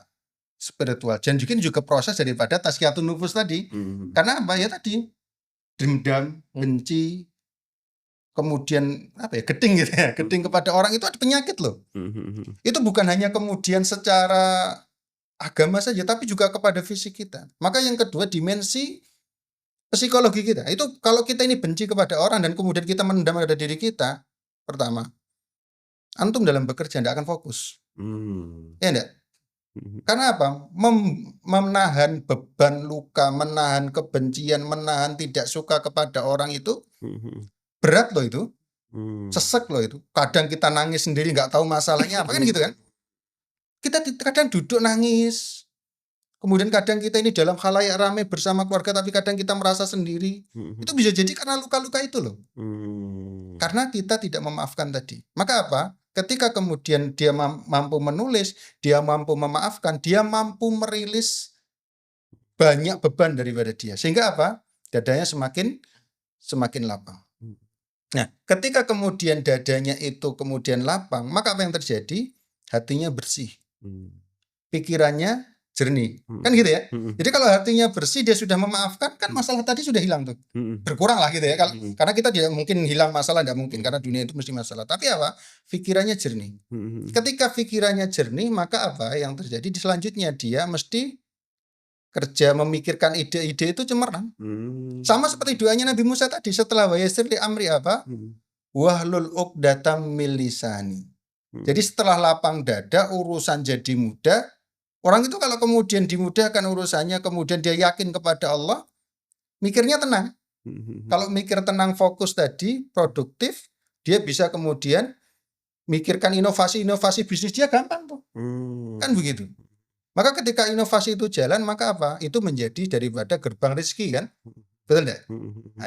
A: spiritual. Dan juga proses daripada tazkiyatun nufus tadi. Karena apa ya tadi? Dendam, benci, kemudian apa ya, geding gitu ya, geding kepada orang itu ada penyakit loh. Itu bukan hanya kemudian secara agama saja, tapi juga kepada fisik kita. Maka yang kedua, dimensi psikologi kita. Itu kalau kita ini benci kepada orang dan kemudian kita mendam pada diri kita, pertama, antum dalam bekerja tidak akan fokus. Ya enggak? Karena apa? Menahan beban luka, menahan kebencian, menahan tidak suka kepada orang itu berat loh itu. Sesek loh itu. Kadang kita nangis sendiri nggak tahu masalahnya apa, kan gitu kan. Kita kadang duduk nangis. Kemudian kadang kita ini dalam khalayak ramai bersama keluarga, tapi kadang kita merasa sendiri. Itu bisa jadi karena luka-luka itu loh. Karena kita tidak memaafkan tadi. Maka apa? Ketika kemudian dia mampu menulis, dia mampu memaafkan, dia mampu merilis banyak beban daripada dia. Sehingga apa? Dadanya semakin lapang. Nah, ketika kemudian dadanya itu kemudian lapang, maka apa yang terjadi? Hatinya bersih. Pikirannya jernih. Kan gitu ya? Jadi kalau hatinya bersih, dia sudah memaafkan, kan masalah tadi sudah hilang tuh. Berkurang lah gitu ya. Karena kita tidak mungkin hilang masalah, tidak mungkin. Karena dunia itu mesti masalah. Tapi apa? Pikirannya jernih. Ketika pikirannya jernih, maka apa yang terjadi? Di selanjutnya dia mesti kerja memikirkan ide-ide itu cemerlang. Sama seperti doanya Nabi Musa tadi, setelah wa yassir li amri apa? Wahlul uqdatam min lisani. Jadi setelah lapang dada, urusan jadi mudah. Orang itu kalau kemudian dimudahkan urusannya, kemudian dia yakin kepada Allah, mikirnya tenang. Kalau mikir tenang, fokus tadi, produktif, dia bisa kemudian mikirkan inovasi-inovasi bisnis, dia gampang tuh. Kan begitu. Maka ketika inovasi itu jalan, maka apa? Itu menjadi daripada gerbang rezeki kan? Betul enggak? Nah,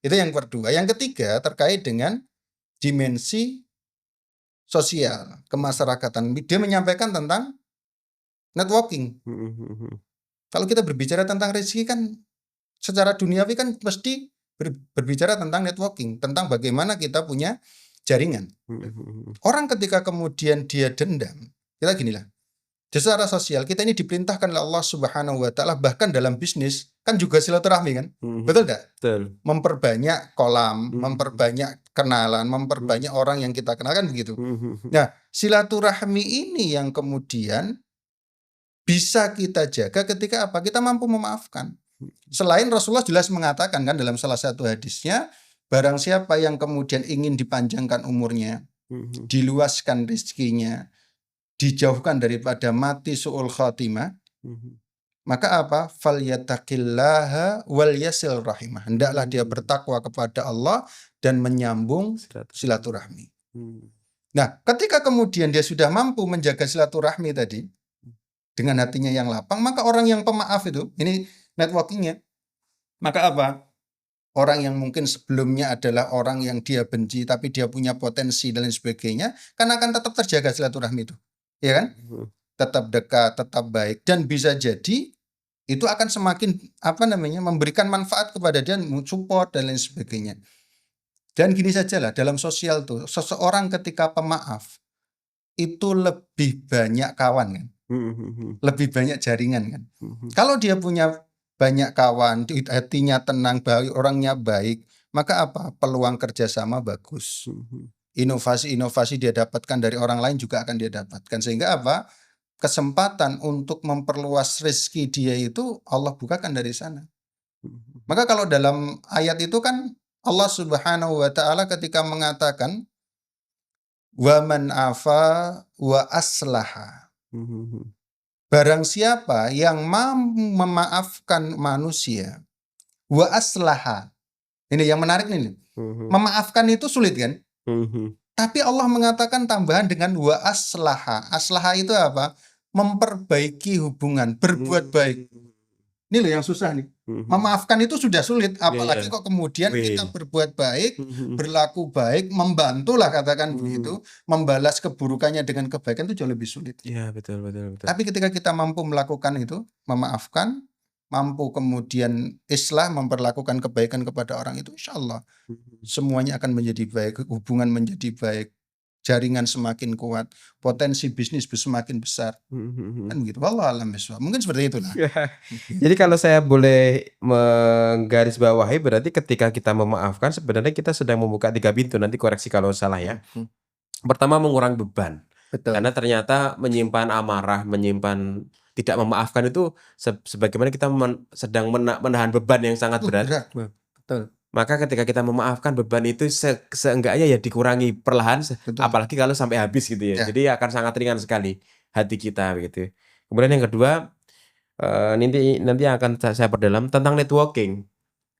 A: itu yang kedua. Yang ketiga terkait dengan dimensi sosial, kemasyarakatan. Dia menyampaikan tentang networking. Kalau kita berbicara tentang rezeki kan secara duniawi kan mesti berbicara tentang networking, tentang bagaimana kita punya jaringan. Orang ketika kemudian dia dendam, kita ginilah. Secara sosial kita ini diperintahkan oleh Allah Subhanahu wa taala, bahkan dalam bisnis kan juga silaturahmi kan? Betul enggak?
B: Betul.
A: Memperbanyak kolam, memperbanyak kenalan, memperbanyak orang yang kita kenal kan begitu. Nah, silaturahmi ini yang kemudian bisa kita jaga ketika apa? Kita mampu memaafkan. Selain Rasulullah jelas mengatakan kan dalam salah satu hadisnya, barang siapa yang kemudian ingin dipanjangkan umurnya, diluaskan rezekinya, dijauhkan daripada mati su'ul khatimah, maka apa? Falyattaqillaha wal yasil rahimah. Hendaklah dia bertakwa kepada Allah dan menyambung silaturahmi. Nah, ketika kemudian dia sudah mampu menjaga silaturahmi tadi dengan hatinya yang lapang, maka orang yang pemaaf itu, ini networkingnya, maka apa? Orang yang mungkin sebelumnya adalah orang yang dia benci, tapi dia punya potensi dan lain sebagainya, kan akan tetap terjaga silaturahmi itu, ya kan? Tetap dekat, tetap baik, dan bisa jadi itu akan semakin memberikan manfaat kepada dia, support dan lain sebagainya. Dan gini sajalah dalam sosial tuh, seseorang ketika pemaaf itu lebih banyak kawan kan, lebih banyak jaringan kan. Kalau dia punya banyak kawan, hatinya tenang, orangnya baik, maka apa? Peluang kerjasama bagus. Inovasi-inovasi dia dapatkan dari orang lain juga akan dia dapatkan. Sehingga apa? Kesempatan untuk memperluas rezeki dia itu Allah bukakan dari sana. Maka kalau dalam ayat itu kan Allah Subhanahu wa taala ketika mengatakan wa man afa wa aslaha. Barang siapa yang mampu memaafkan manusia, wa aslaha. Ini yang menarik nih. Memaafkan itu sulit kan? Tapi Allah mengatakan tambahan dengan wa aslaha. Aslaha itu apa? Memperbaiki hubungan, berbuat baik. Ini loh yang susah nih. Memaafkan itu sudah sulit, apalagi kok kemudian kita berbuat baik, berlaku baik, membantulah katakan begitu, membalas keburukannya dengan kebaikan itu jauh lebih sulit.
B: Iya, betul.
A: Tapi ketika kita mampu melakukan itu, memaafkan, mampu kemudian islah, memperlakukan kebaikan kepada orang itu, insya Allah semuanya akan menjadi baik, hubungan menjadi baik, jaringan semakin kuat, potensi bisnis semakin besar. Kan begitu. Wallahu a'lam bishawab. Mungkin seperti itulah.
B: Jadi kalau saya boleh menggarisbawahi, berarti ketika kita memaafkan sebenarnya kita sedang membuka 3 pintu, nanti koreksi kalau salah ya. Pertama, mengurangi beban.
C: Betul.
B: Karena ternyata menyimpan amarah, menyimpan tidak memaafkan itu sebagaimana kita sedang menahan beban yang sangat berat.
A: Berat.
C: Betul.
B: Maka ketika kita memaafkan, beban itu seenggaknya ya dikurangi perlahan,
A: Betul.
B: apalagi kalau sampai habis gitu ya.
A: Ya.
B: Jadi akan sangat ringan sekali hati kita begitu. Kemudian yang kedua, nanti akan saya perdalam tentang networking.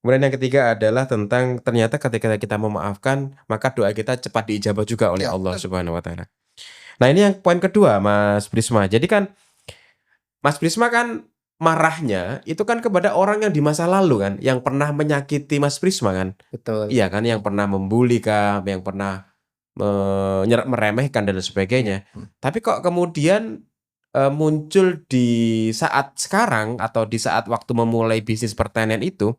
B: Kemudian yang ketiga adalah tentang ternyata ketika kita memaafkan, maka doa kita cepat diijabah juga oleh
A: Ya,
B: Allah
A: betul.
B: Subhanahu wa taala. Nah, ini yang poin kedua, Mas Prisma. Jadi kan Mas Prisma kan marahnya itu kan kepada orang yang di masa lalu kan, yang pernah menyakiti Mas Prisma kan.
C: Betul.
B: Iya kan, yang pernah membuli kah, yang pernah meremehkan dan sebagainya. Tapi kok kemudian muncul di saat sekarang atau di saat waktu memulai bisnis pertanian itu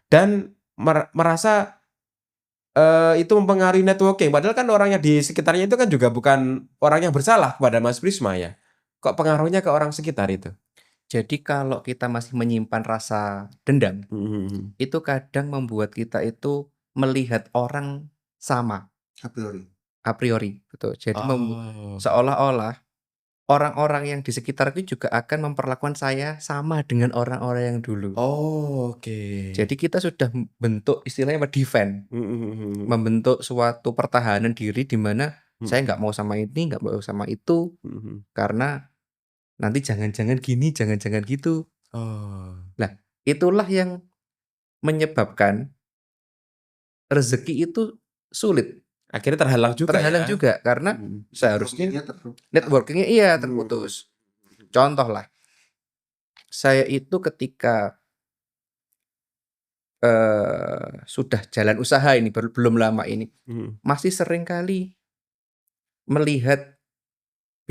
B: dan merasa itu mempengaruhi networking. Padahal kan orang yang di sekitarnya itu kan juga bukan orang yang bersalah kepada Mas Prisma ya. Kok pengaruhnya ke orang sekitar itu?
C: Jadi kalau kita masih menyimpan rasa dendam,
B: Mhm.
C: itu kadang membuat kita itu melihat orang sama
A: A priori.
C: a priori, betul. Jadi
B: Oh.
C: seolah-olah orang-orang yang di sekitar itu juga akan memperlakukan saya sama dengan orang-orang yang dulu.
B: Oh, oke.
C: Jadi kita sudah bentuk istilahnya defend,
B: Mhm.
C: membentuk suatu pertahanan diri di mana saya nggak mau sama ini, nggak mau sama itu,
B: Mhm.
C: karena nanti jangan-jangan gini, jangan-jangan gitu.
B: Oh.
C: Nah, itulah yang menyebabkan rezeki itu sulit,
B: Akhirnya terhalang juga
C: terhalang
B: ya.
C: juga karena
B: Mhm.
C: seharusnya
A: terus.
C: networking-nya iya terputus. Contoh lah, saya itu ketika sudah jalan usaha ini belum lama ini,
B: Mhm.
C: masih sering kali melihat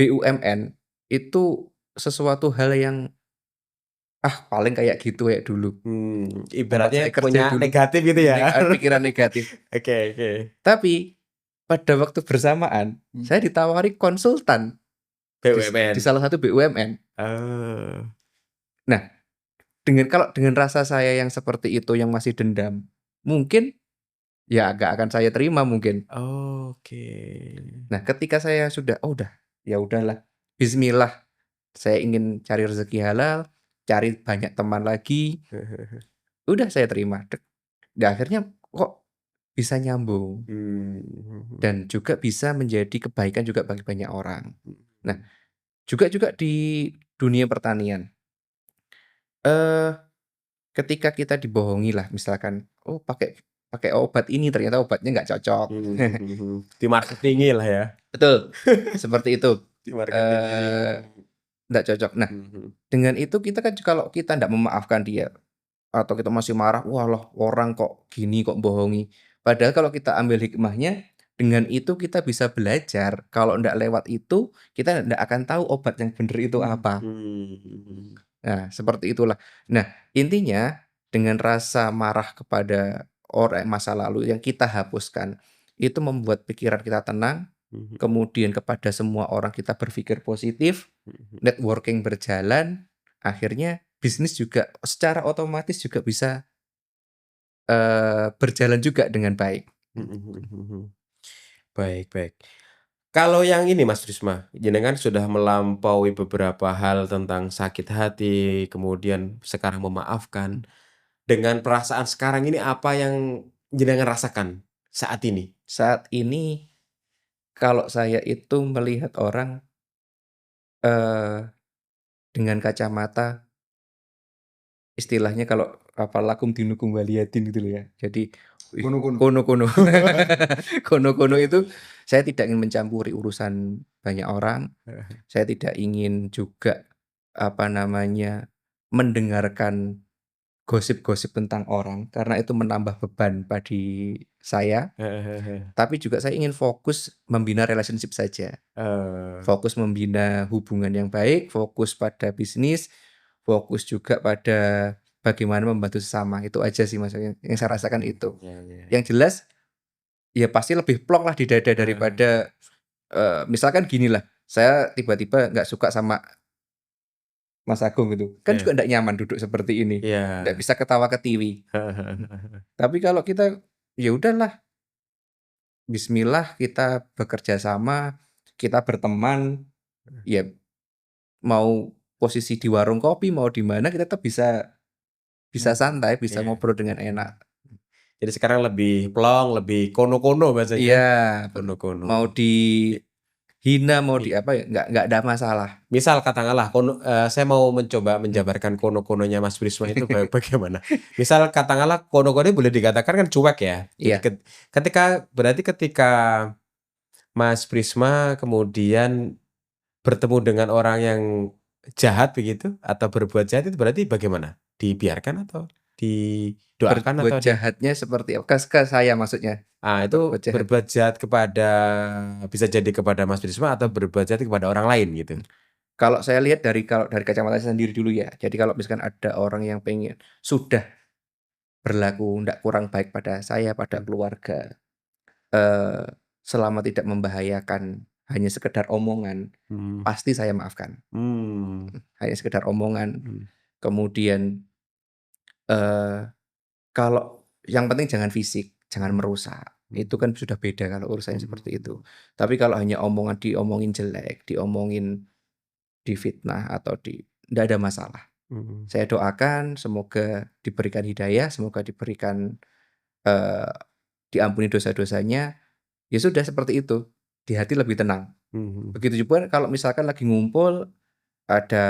C: BUMN itu sesuatu hal yang paling kayak gitu kayak dulu. Tempat
B: Ibaratnya
C: saya kerja
B: punya
C: dulu
B: negatif gitu ya.
C: pikiran negatif.
B: Oke.
C: Tapi pada waktu bersamaan saya ditawari konsultan di
B: BUMN.
C: salah satu BUMN.
B: Oh.
C: Nah, kalau dengan rasa saya yang seperti itu yang masih dendam, mungkin ya agak akan saya terima mungkin.
B: Oke.
C: Nah, ketika saya sudah, udah, ya udahlah, bismillah, saya ingin cari rezeki halal, cari banyak teman lagi, udah saya terima. Dan akhirnya kok bisa nyambung dan juga bisa menjadi kebaikan juga bagi banyak orang. Nah, juga di dunia pertanian. Ketika kita dibohongi lah, misalkan, pakai obat ini ternyata obatnya nggak cocok.
B: Di marketingi lah ya.
C: Betul, seperti itu.
B: Di marketingi.
C: Nggak cocok. Nah, dengan itu kita kan kalau kita nggak memaafkan dia atau kita masih marah, wah loh orang kok gini, kok bohongi. Padahal kalau kita ambil hikmahnya, dengan itu kita bisa belajar. Kalau nggak lewat itu, kita nggak akan tahu obat yang benar itu apa. Nah, seperti itulah. Nah, intinya dengan rasa marah kepada orang masa lalu yang kita hapuskan, itu membuat pikiran kita tenang, kemudian kepada semua orang kita berpikir positif, networking berjalan, akhirnya bisnis juga secara otomatis juga bisa berjalan juga dengan baik.
B: Baik. Kalau yang ini Mas Risma, jenengan sudah melampaui beberapa hal tentang sakit hati, kemudian sekarang memaafkan. Dengan perasaan sekarang ini apa yang jenengan rasakan saat ini?
C: Saat ini kalau saya itu melihat orang dengan kacamata istilahnya kalau lakum dinukum waliyatin gitu loh ya. Jadi kono-kono. Kono-kono itu saya tidak ingin mencampuri urusan banyak orang. Saya tidak ingin juga mendengarkan gosip-gosip tentang orang karena itu menambah beban bagi saya. Tapi juga saya ingin fokus membina relationship saja. Fokus membina hubungan yang baik, fokus pada bisnis, fokus juga pada bagaimana membantu sesama. Itu aja sih maksudnya yang saya rasakan itu. Yang jelas ya pasti lebih plong lah di dada daripada misalkan ginilah, saya tiba-tiba nggak suka sama Mas Agung gitu, kan
B: Iya.
C: juga nggak nyaman duduk seperti ini,
B: Iya.
C: nggak bisa ketawa-ketiwi. Tapi kalau kita, ya udahlah, bismillah kita bekerja sama, kita berteman, ya mau posisi di warung kopi, mau di mana, kita tetap bisa santai, bisa
B: Iya.
C: ngobrol dengan enak.
B: Jadi sekarang lebih plong, lebih kono-kono bahasanya.
C: Iya,
B: Kono-kono.
C: mau dihina, mau
B: I
C: di apa ya, nggak ada masalah.
B: Misal katakanlah saya mau mencoba menjabarkan kono-kononya Mas Prisma itu bagaimana? Misal katakanlah kono-kono boleh dikatakan kan cuek ya. Jadi
C: Iya,
B: ketika Mas Prisma kemudian bertemu dengan orang yang jahat begitu atau berbuat jahat itu berarti bagaimana? Dibiarkan atau didoakan
C: berbuat
B: atau
C: jahatnya seperti apa? Ke saya maksudnya,
B: itu
C: berbuat jahat.
B: berbuat jahat kepada bisa jadi kepada Mas Prisma atau berbuat jahat kepada orang lain gitu?
C: Kalau saya lihat kalau dari kacamata saya sendiri dulu ya. Jadi kalau misalkan ada orang yang sudah berlaku ndak kurang baik pada saya, pada
B: Mmm,
C: keluarga, eee, selama tidak membahayakan, hanya sekedar omongan,
B: mhm,
C: pasti saya maafkan.
B: mmm,
C: Hanya sekedar omongan,
B: mhm,
C: kemudian, eee, kalau yang penting jangan fisik, jangan
B: mhm,
C: merusak. Itu
B: mhm,
C: kan sudah beda kalau urusannya seperti
B: mhm,
C: itu. Tapi kalau hanya diomongin jelek, diomongin, difitnah atau ndak ada masalah.
B: mhm,
C: Saya doakan semoga diberikan hidayah, semoga diberikan, eee, diampuni dosa-dosanya, ya sudah seperti itu, di hati lebih tenang.
B: mhm,
C: Begitu juga kalau misalkan lagi ngumpul, ada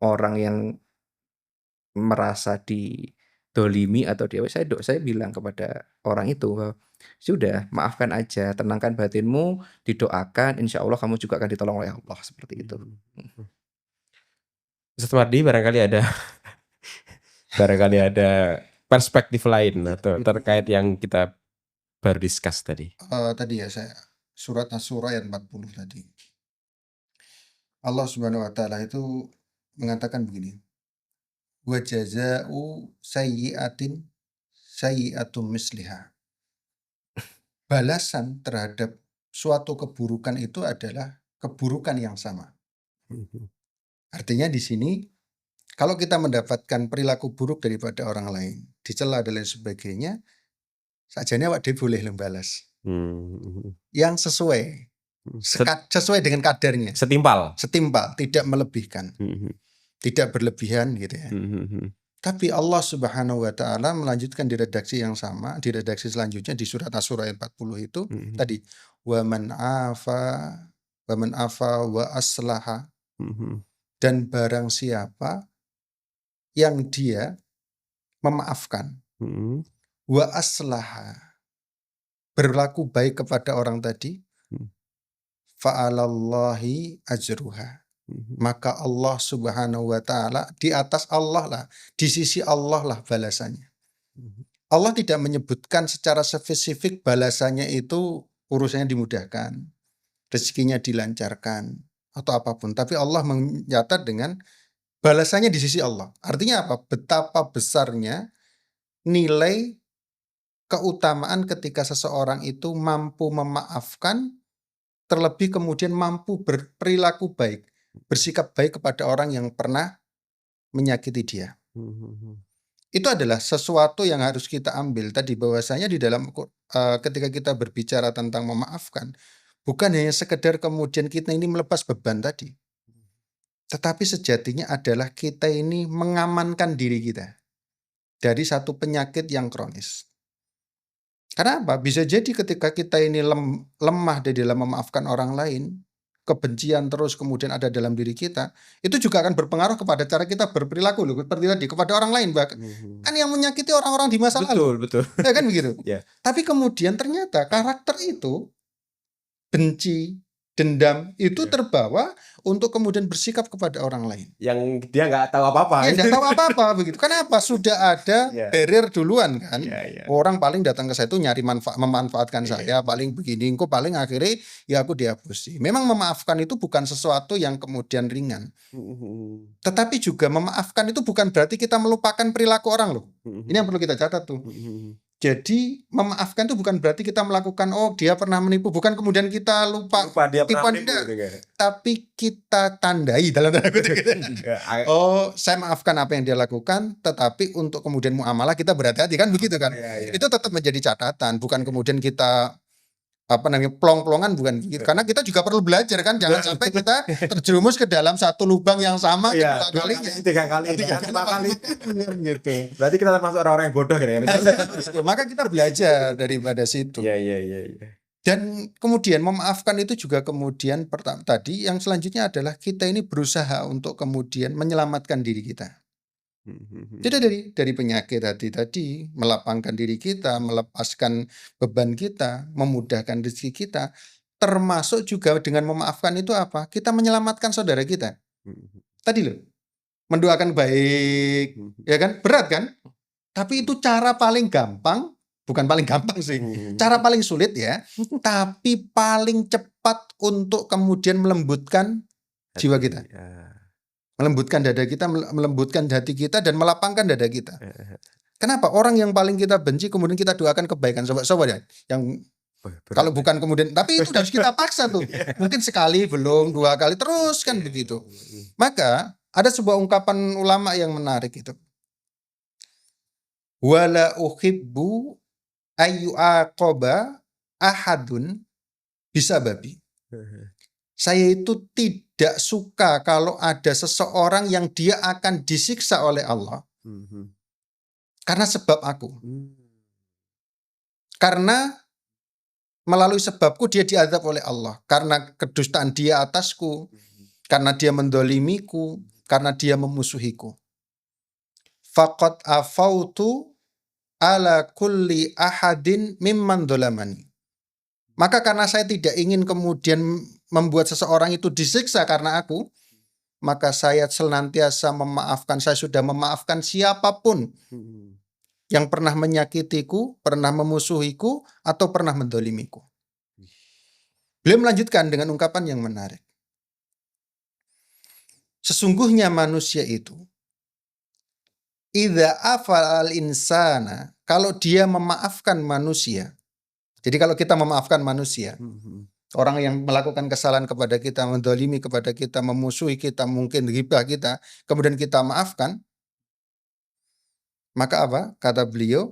C: orang yang merasa didolimi atau saya bilang kepada orang itu bahwa, "Sudah, maafkan aja, tenangkan batinmu, didoakan, insya Allah kamu juga akan ditolong oleh Allah," seperti itu.
B: mhm,
C: Mhm.
B: mhm. Ustaz Mardi barangkali ada perspektif lain atau terkait yang kita baru discuss tadi?
A: Tadi ya saya surat Asy-Syura ayat 40 tadi. Allah Subhanahu wa taala itu mengatakan begini, "Wa jazaa'u sayyi'atin sayyi'atum misliha." Balasan terhadap suatu keburukan itu adalah keburukan yang sama.
B: Mhm,
A: Artinya di sini kalau kita mendapatkan perilaku buruk daripada orang lain, dicela dan lain sebagainya, sakjane awak dhewe boleh balas.
B: mmm, mhm,
A: Yang
B: mhm,
A: sesuai dengan kadarnya,
B: setimpal?
A: setimpal, tidak melebihkan,
B: Mhm,
A: tidak berlebihan gitu ya.
B: mhm, mhm,
A: Tapi Allah Subhanahu wa taala melanjutkan di redaksi yang sama, di redaksi selanjutnya di surat Asy-Syura ayat 40 itu
B: mhm,
A: tadi, wa man afa wa aslaha,
B: mhm,
A: dan barang siapa yang dia memaafkan,
B: mhm,
A: wa aslaha, berlaku baik kepada orang tadi,
B: mhm,
A: fa'alallahi ajruha.
B: mhm,
A: Maka Allah Subhanahu wa taala, di atas Allah lah, di sisi Allah lah balasannya.
B: mhm,
A: Allah tidak menyebutkan secara spesifik balasannya itu urusannya dimudahkan, rezekinya dilancarkan, atau apapun. Tapi Allah mencatat dengan balasannya di sisi Allah. Artinya apa? Betapa besarnya nilai keutamaan ketika seseorang itu mampu memaafkan, terlebih kemudian mampu berperilaku baik, bersikap baik kepada orang yang pernah menyakiti dia.
B: mhm,
A: Itu adalah sesuatu yang harus kita ambil tadi, bahwasanya di dalam ketika kita berbicara tentang memaafkan, bukan hanya sekedar kemudian kita ini melepas beban tadi, tetapi sejatinya adalah kita ini mengamankan diri kita dari satu penyakit yang kronis. Karena apa? Bisa jadi ketika kita ini lemah di dalam memaafkan orang lain, kebencian terus kemudian ada dalam diri kita, itu juga akan berpengaruh kepada cara kita berperilaku loh, seperti tadi kepada orang lain bahkan.
B: mhm.
A: Kan yang menyakiti orang-orang di masa lalu.
B: Betul, betul.
A: Ya kan begitu?
B: Ya.
A: Tapi kemudian ternyata karakter itu, benci, dendam, itu
B: Iya.
A: terbawa untuk kemudian bersikap kepada orang lain.
B: Yang dia nggak tahu apa-apa.
A: Ya enggak tahu apa-apa begitu. Kenapa? Sudah ada
B: Iya,
A: barrier duluan kan.
B: iya, iya.
A: Orang paling datang ke saya itu nyari memanfaatkan
B: Iya.
A: saya, paling begini, engkau paling akhirnya ya aku dihapusi. Memang memaafkan itu bukan sesuatu yang kemudian ringan.
B: Mhm,
A: Tetapi juga memaafkan itu bukan berarti kita melupakan perilaku orang loh. Ini yang
B: mhm,
A: perlu kita catat tuh.
B: mhm,
A: Jadi memaafkan itu bukan berarti kita melakukan dia pernah menipu, bukan kemudian kita lupa
B: Lupa dia pernah
A: tipuan,
B: menipu
A: enggak.
B: gitu kan.
A: Tapi kita tandai dalam tanda kutip gitu.
B: Ya,
A: Saya maafkan apa yang dia lakukan, tetapi untuk kemudian muamalah kita berhati-hati kan begitu kan.
B: ya.
A: Itu tetap menjadi catatan, bukan kemudian kita plong-plongan, bukan begitu. Karena kita juga perlu belajar kan, jangan sampai kita terjerumus ke dalam satu lubang yang sama
B: Iya,
A: kedua
B: dua
A: kalinya.
B: kali, tiga kali,
A: Tiga
B: bahkan lima kali.
A: gitu.
B: Berarti kita termasuk orang-orang yang bodoh gitu ya.
A: Maka kita belajar daripada situ.
B: Iya.
A: Dan kemudian memaafkan itu juga kemudian pertama tadi yang selanjutnya adalah kita ini berusaha untuk kemudian menyelamatkan diri kita. Jadi dari penyakit tadi melapangkan diri kita, melepaskan beban kita, memudahkan rezeki kita, termasuk juga dengan memaafkan itu apa? Kita menyelamatkan saudara kita. Tadi loh, mendoakan baik, ya kan? Berat kan? Tapi itu cara paling gampang, bukan paling gampang sih. Cara paling sulit ya, tapi paling cepat untuk kemudian melembutkan jiwa kita. Melembutkan dada kita, melembutkan hati kita, dan melapangkan dada kita. Kenapa? Orang yang paling kita benci kemudian kita doakan kebaikan, sobat-sobat ya. Yang kalau bukan kemudian, tapi itu harus kita paksa tuh. Mungkin sekali, belum, 2 kali, terus kan begitu. Maka ada sebuah ungkapan ulama yang menarik itu. Wala uhibbu ayyu'aqaba ahadun bisababi. Saya itu tidak suka kalau ada seseorang yang dia akan disiksa oleh Allah karena sebab aku. Karena melalui sebabku dia diazab oleh Allah. Karena kedustaan dia atasku. Karena dia mendolimiku. Karena dia memusuhiku. Faqad afautu ala kulli ahadin mimman dolamani. Maka karena saya tidak ingin kemudian membuat seseorang itu disiksa karena aku, maka saya senantiasa memaafkan. Saya sudah memaafkan siapapun yang pernah menyakitiku, pernah memusuhiku, atau pernah mendolimiku. Beliau melanjutkan dengan ungkapan yang menarik. Sesungguhnya manusia itu, idza afal insana, kalau dia memaafkan manusia. Jadi kalau kita memaafkan manusia, orang yang melakukan kesalahan kepada kita, mendolimi kepada kita, memusuhi kita, mungkin ghibah kita, kemudian kita maafkan, maka apa? Kata beliau,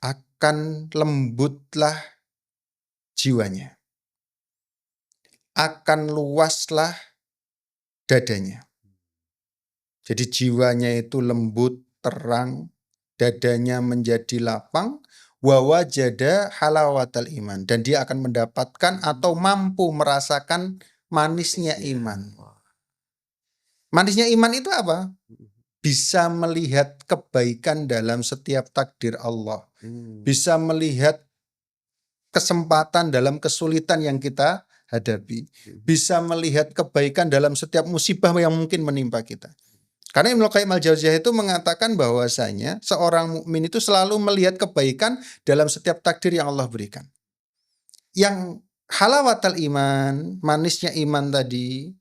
A: akan lembutlah jiwanya, akan luaslah dadanya. Jadi jiwanya itu lembut, terang, dadanya menjadi lapang, wa wajada halawatal iman, dan dia akan mendapatkan atau mampu merasakan manisnya iman. Manisnya iman itu apa? Bisa melihat kebaikan dalam setiap takdir Allah. Bisa melihat kesempatan dalam kesulitan yang kita hadapi. Bisa melihat kebaikan dalam setiap musibah yang mungkin menimpa kita. Karena Ibnu Qayyim al-Jauziyah itu mengatakan bahwasanya seorang mukmin itu selalu melihat kebaikan dalam setiap takdir yang Allah berikan. Yang halawatal iman, manisnya iman tadi,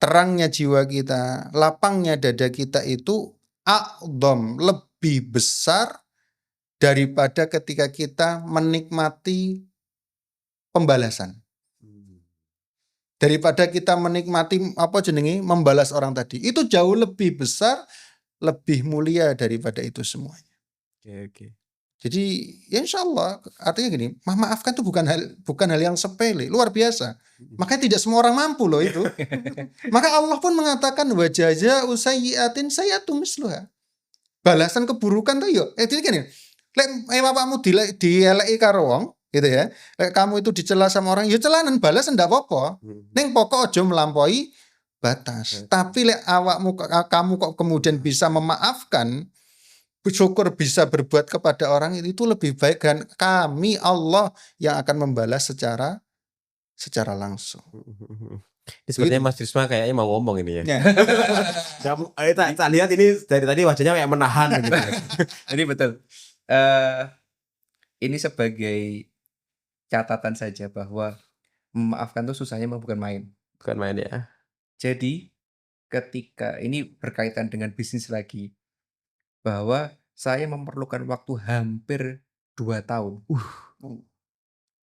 A: terangnya jiwa kita, lapangnya dada kita itu a'dham, lebih besar daripada ketika kita menikmati pembalasan. Daripada kita menikmati membalas orang tadi. Itu jauh lebih besar, lebih mulia daripada itu semuanya.
B: Oke.
A: Jadi ya insya Allah, artinya gini, memaafkan itu bukan hal yang sepele, luar biasa. Makanya tidak semua orang mampu loh itu. Maka Allah pun mengatakan wa jazaa'u sayyi'atin sayyi'atun misluha. Balasan keburukan tuh yo. Jadi gini, lek bapakmu dieleki karo wong, gitu ya. Lek kamu itu dicela sama orang, ya celanan balas ndak apa-apa. Ning pokok aja melampaui batas. Tapi lek kamu kok kemudian bisa memaafkan, syukur bisa berbuat kepada orang itu lebih baik, dan kami Allah yang akan membalas secara langsung.
B: Ini sepertinya Mas Trisma kayaknya mau ngomong ini ya. Tak lihat ini dari tadi wajahnya kayak menahan gitu.
C: Ini betul. Ini sebagai catatan saja bahwa memaafkan itu susahnya memang bukan main.
B: Bukan main ya.
C: Jadi ketika ini berkaitan dengan bisnis lagi, bahwa saya memerlukan waktu hampir 2 tahun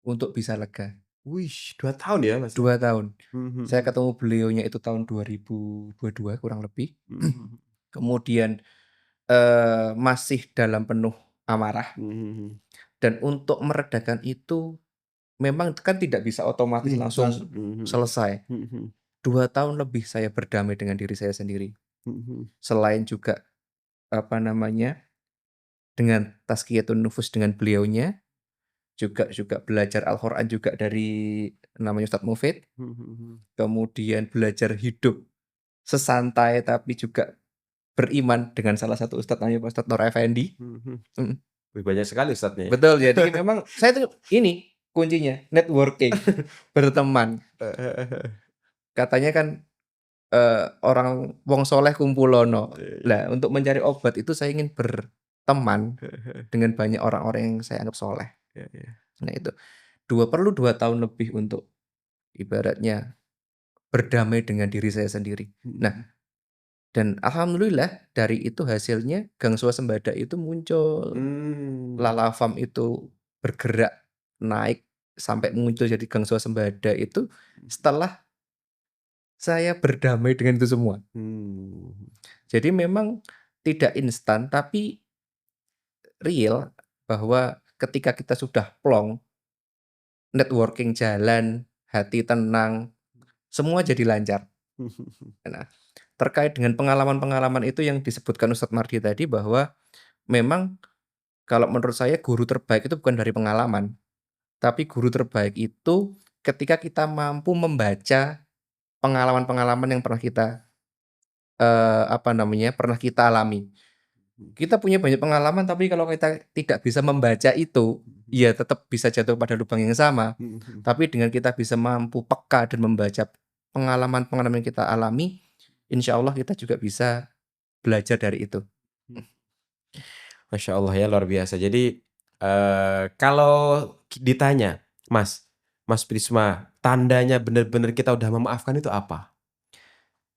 C: untuk bisa lega.
B: Wih, 2 tahun ya, Mas?
C: 2 tahun.
B: Mhm,
C: Saya ketemu beliaunya itu tahun 2022 kurang lebih.
B: mhm,
C: Kemudian, masih dalam penuh amarah
B: mhm,
C: dan untuk meredakan itu memang kan tidak bisa otomatis langsung
A: Langsung.
C: selesai.
B: mhm,
C: 2 tahun lebih saya berdamai dengan diri saya sendiri.
B: mhm,
C: Selain juga, apa namanya, dengan tazkiyatun nufus dengan beliaunya, juga belajar Al-Qur'an juga dari namanya Ustadz Mufid,
B: mhm,
C: kemudian belajar hidup sesantai tapi juga beriman dengan salah satu ustadz namanya Pak Ustadz Nur Effendi.
B: mhm.
C: Mhm,
B: Wih, banyak sekali Ustadznya ya?
C: betul, jadi memang saya tuh ini kuncinya, networking, berteman. Katanya kan, orang wong soleh kumpulono. Lah, untuk mencari obat itu saya ingin berteman dengan banyak orang-orang yang saya anggap soleh.
B: Iya, iya.
C: Nah itu, perlu 2 tahun lebih untuk ibaratnya berdamai dengan diri saya sendiri. Nah,
B: Mhm.
C: dan alhamdulillah dari itu hasilnya Gang Swasembada itu muncul.
B: Mmm.
C: Lalafam itu bergerak naik sampai muncul jadi Gang Swasembada itu setelah saya berdamai dengan itu semua.
B: Mmm.
C: Jadi memang tidak instan tapi real bahwa ketika kita sudah plong, networking jalan, hati tenang, semua jadi lancar. Nah, terkait dengan pengalaman-pengalaman itu yang disebutkan Ustadz Mardi tadi bahwa memang kalau menurut saya guru terbaik itu bukan dari pengalaman, tapi guru terbaik itu ketika kita mampu membaca pengalaman-pengalaman yang pernah kita, apa namanya, pernah kita alami. Kita punya banyak pengalaman, tapi kalau kita tidak bisa membaca itu, ya tetap bisa jatuh pada lubang yang sama.
B: Mhm.
C: Tapi dengan kita bisa mampu peka dan membaca pengalaman-pengalaman yang kita alami, insya Allah kita juga bisa belajar dari itu.
B: Masya Allah ya, luar biasa. Jadi, kalau ditanya, Mas Prisma, tandanya benar-benar kita udah memaafkan itu apa?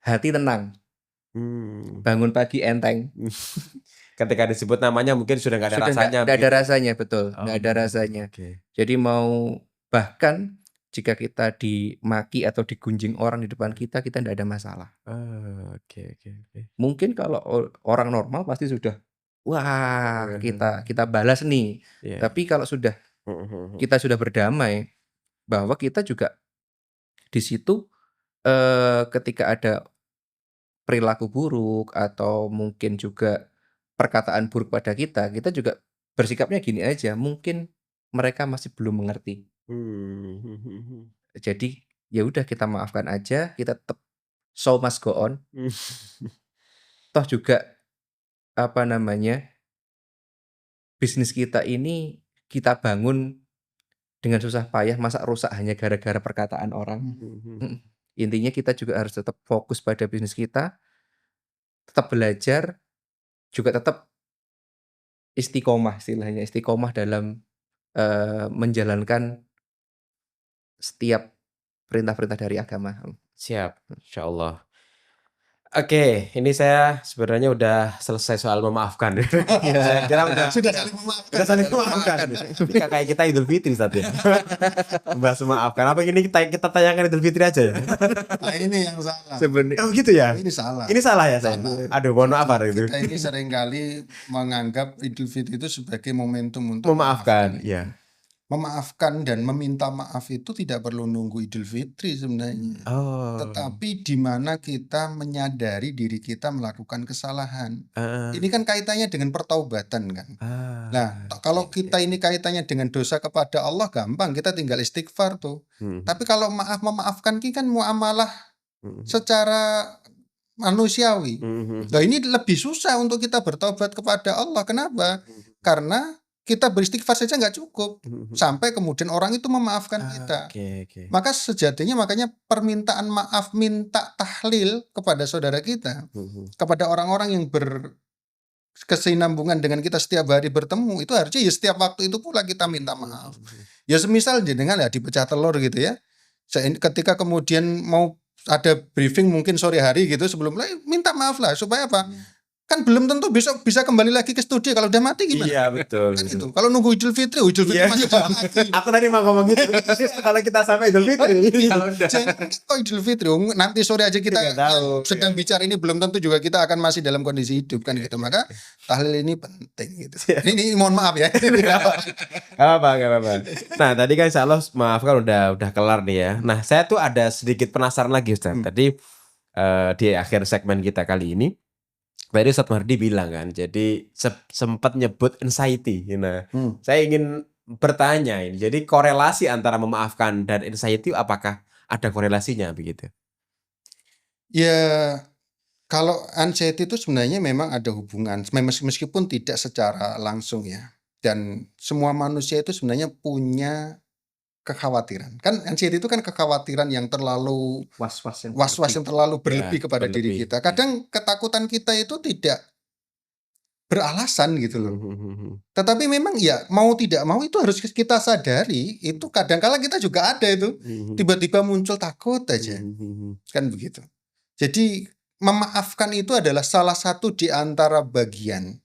C: Hati tenang,
B: Mmm.
C: bangun pagi enteng.
B: Ketika disebut namanya mungkin sudah nggak ada
C: Sudah
B: rasanya
C: nggak ada
B: begitu?
C: rasanya, betul,
B: Oh,
C: nggak ada rasanya.
B: oke.
C: Jadi mau bahkan jika kita dimaki atau digunjing orang di depan kita nggak ada masalah.
B: Oh, oke, oke, oke.
C: Mungkin kalau orang normal pasti sudah, wah kita kita balas nih.
B: Iya.
C: Tapi kalau sudah
B: Mhm, mhm.
C: kita sudah berdamai bahwa kita juga di situ, ketika ada perilaku buruk atau mungkin juga perkataan buruk pada kita juga bersikapnya gini aja, mungkin mereka masih belum mengerti.
B: Mhm, mhm.
C: Jadi, ya udah kita maafkan aja, kita tetap show must go on, toh juga, apa namanya, bisnis kita ini kita bangun dengan susah payah, masa rusak hanya gara-gara perkataan orang. Mhm. Intinya kita juga harus tetap fokus pada bisnis kita, tetap belajar, juga tetap istiqomah istilahnya, istiqomah dalam, menjalankan setiap perintah-perintah dari agama.
B: Siap, insyaallah. Oke, ini saya sebenarnya udah selesai soal memaafkan. Saya kira udah
A: Sudah saling memaafkan.
B: udah saling memaafkan. Ini kayak kita Idul Fitri saat ya. Membahas memaafkan. Apa ini kita tayangkan Idul Fitri aja ya?
A: Nah, ini yang salah.
C: Sebenarnya
B: Oh gitu ya?
A: Ini salah.
B: Ini salah ya saya?
A: Salah.
B: Aduh, mohon maaf Pak itu.
A: Kita ini seringkali menganggap Idul Fitri itu sebagai momentum untuk
B: Memaafkan, ya.
A: Memaafkan dan meminta maaf itu tidak perlu nunggu Idul Fitri sebenarnya.
B: Oh.
A: Tetapi di mana kita menyadari diri kita melakukan kesalahan.
B: Heeh.
A: Ini kan kaitannya dengan pertaubatan kan.
B: Ah,
A: Nah, kalau
B: oke,
A: kita ini kaitannya dengan dosa kepada Allah gampang, kita tinggal istighfar tuh.
B: Mhm,
A: Tapi kalau memaafkan ini kan muamalah
B: mhm,
A: secara manusiawi.
B: mhm,
A: Nah, ini lebih susah untuk kita bertobat kepada Allah. Kenapa? Karena kita beristighfar saja nggak cukup.
B: mhm.
A: Sampai kemudian orang itu memaafkan kita.
B: Oke, oke.
A: Maka sejatinya makanya permintaan maaf, minta tahlil kepada saudara kita,
B: Mhm,
A: kepada orang-orang yang berkesinambungan dengan kita setiap hari bertemu, itu harusnya ya setiap waktu itu pula kita minta maaf. Ya semisal jenengan ya dipecah telur gitu ya. Ketika kemudian mau ada briefing mungkin sore hari gitu sebelum mulai minta maaf lah supaya apa? kan belum tentu besok bisa kembali lagi ke studio. Kalau udah mati gimana?
B: Iya betul.
A: Kan itu. Kalau nunggu Idul Fitri
B: Iya.
A: masih belum mati.
B: Aku tadi mau ngomong gitu. Kalau kita sampai Idul Fitri. Kalau udah.
A: Jangan kok Idul Fitri, nanti sore aja kita
B: Nggak tahu,
A: sedang bicara ini belum tentu juga kita akan masih dalam kondisi hidup kan gitu. Maka tahlil ini penting gitu. Ini mohon maaf ya.
B: Gak apa-apa. Nah tadi kan insya Allah maaf kan udah kelar nih ya. Nah saya tuh ada sedikit penasaran lagi Ustaz. Tadi di akhir segmen kita kali ini tadi Ustaz Mardi bilang kan, jadi sempat nyebut anxiety. Nah, saya ingin bertanya ini, jadi korelasi antara memaafkan dan anxiety apakah ada korelasinya begitu?
A: Ya, kalau anxiety itu sebenarnya memang ada hubungan, meskipun tidak secara langsung ya. Dan semua manusia itu sebenarnya punya kekhawatiran. Kan anxiety itu kan kekhawatiran yang terlalu
C: Was-was yang
A: was-was yang terlalu berlebih
B: Ya,
A: kepada diri
B: berlebih.
A: kita. Kadang ketakutan kita itu tidak beralasan gitu loh. Tetapi memang ya mau tidak mau itu harus kita sadari, itu kadang-kala kita juga ada itu. Tiba-tiba muncul takut aja. Kan begitu. Jadi memaafkan itu adalah salah satu di antara bagian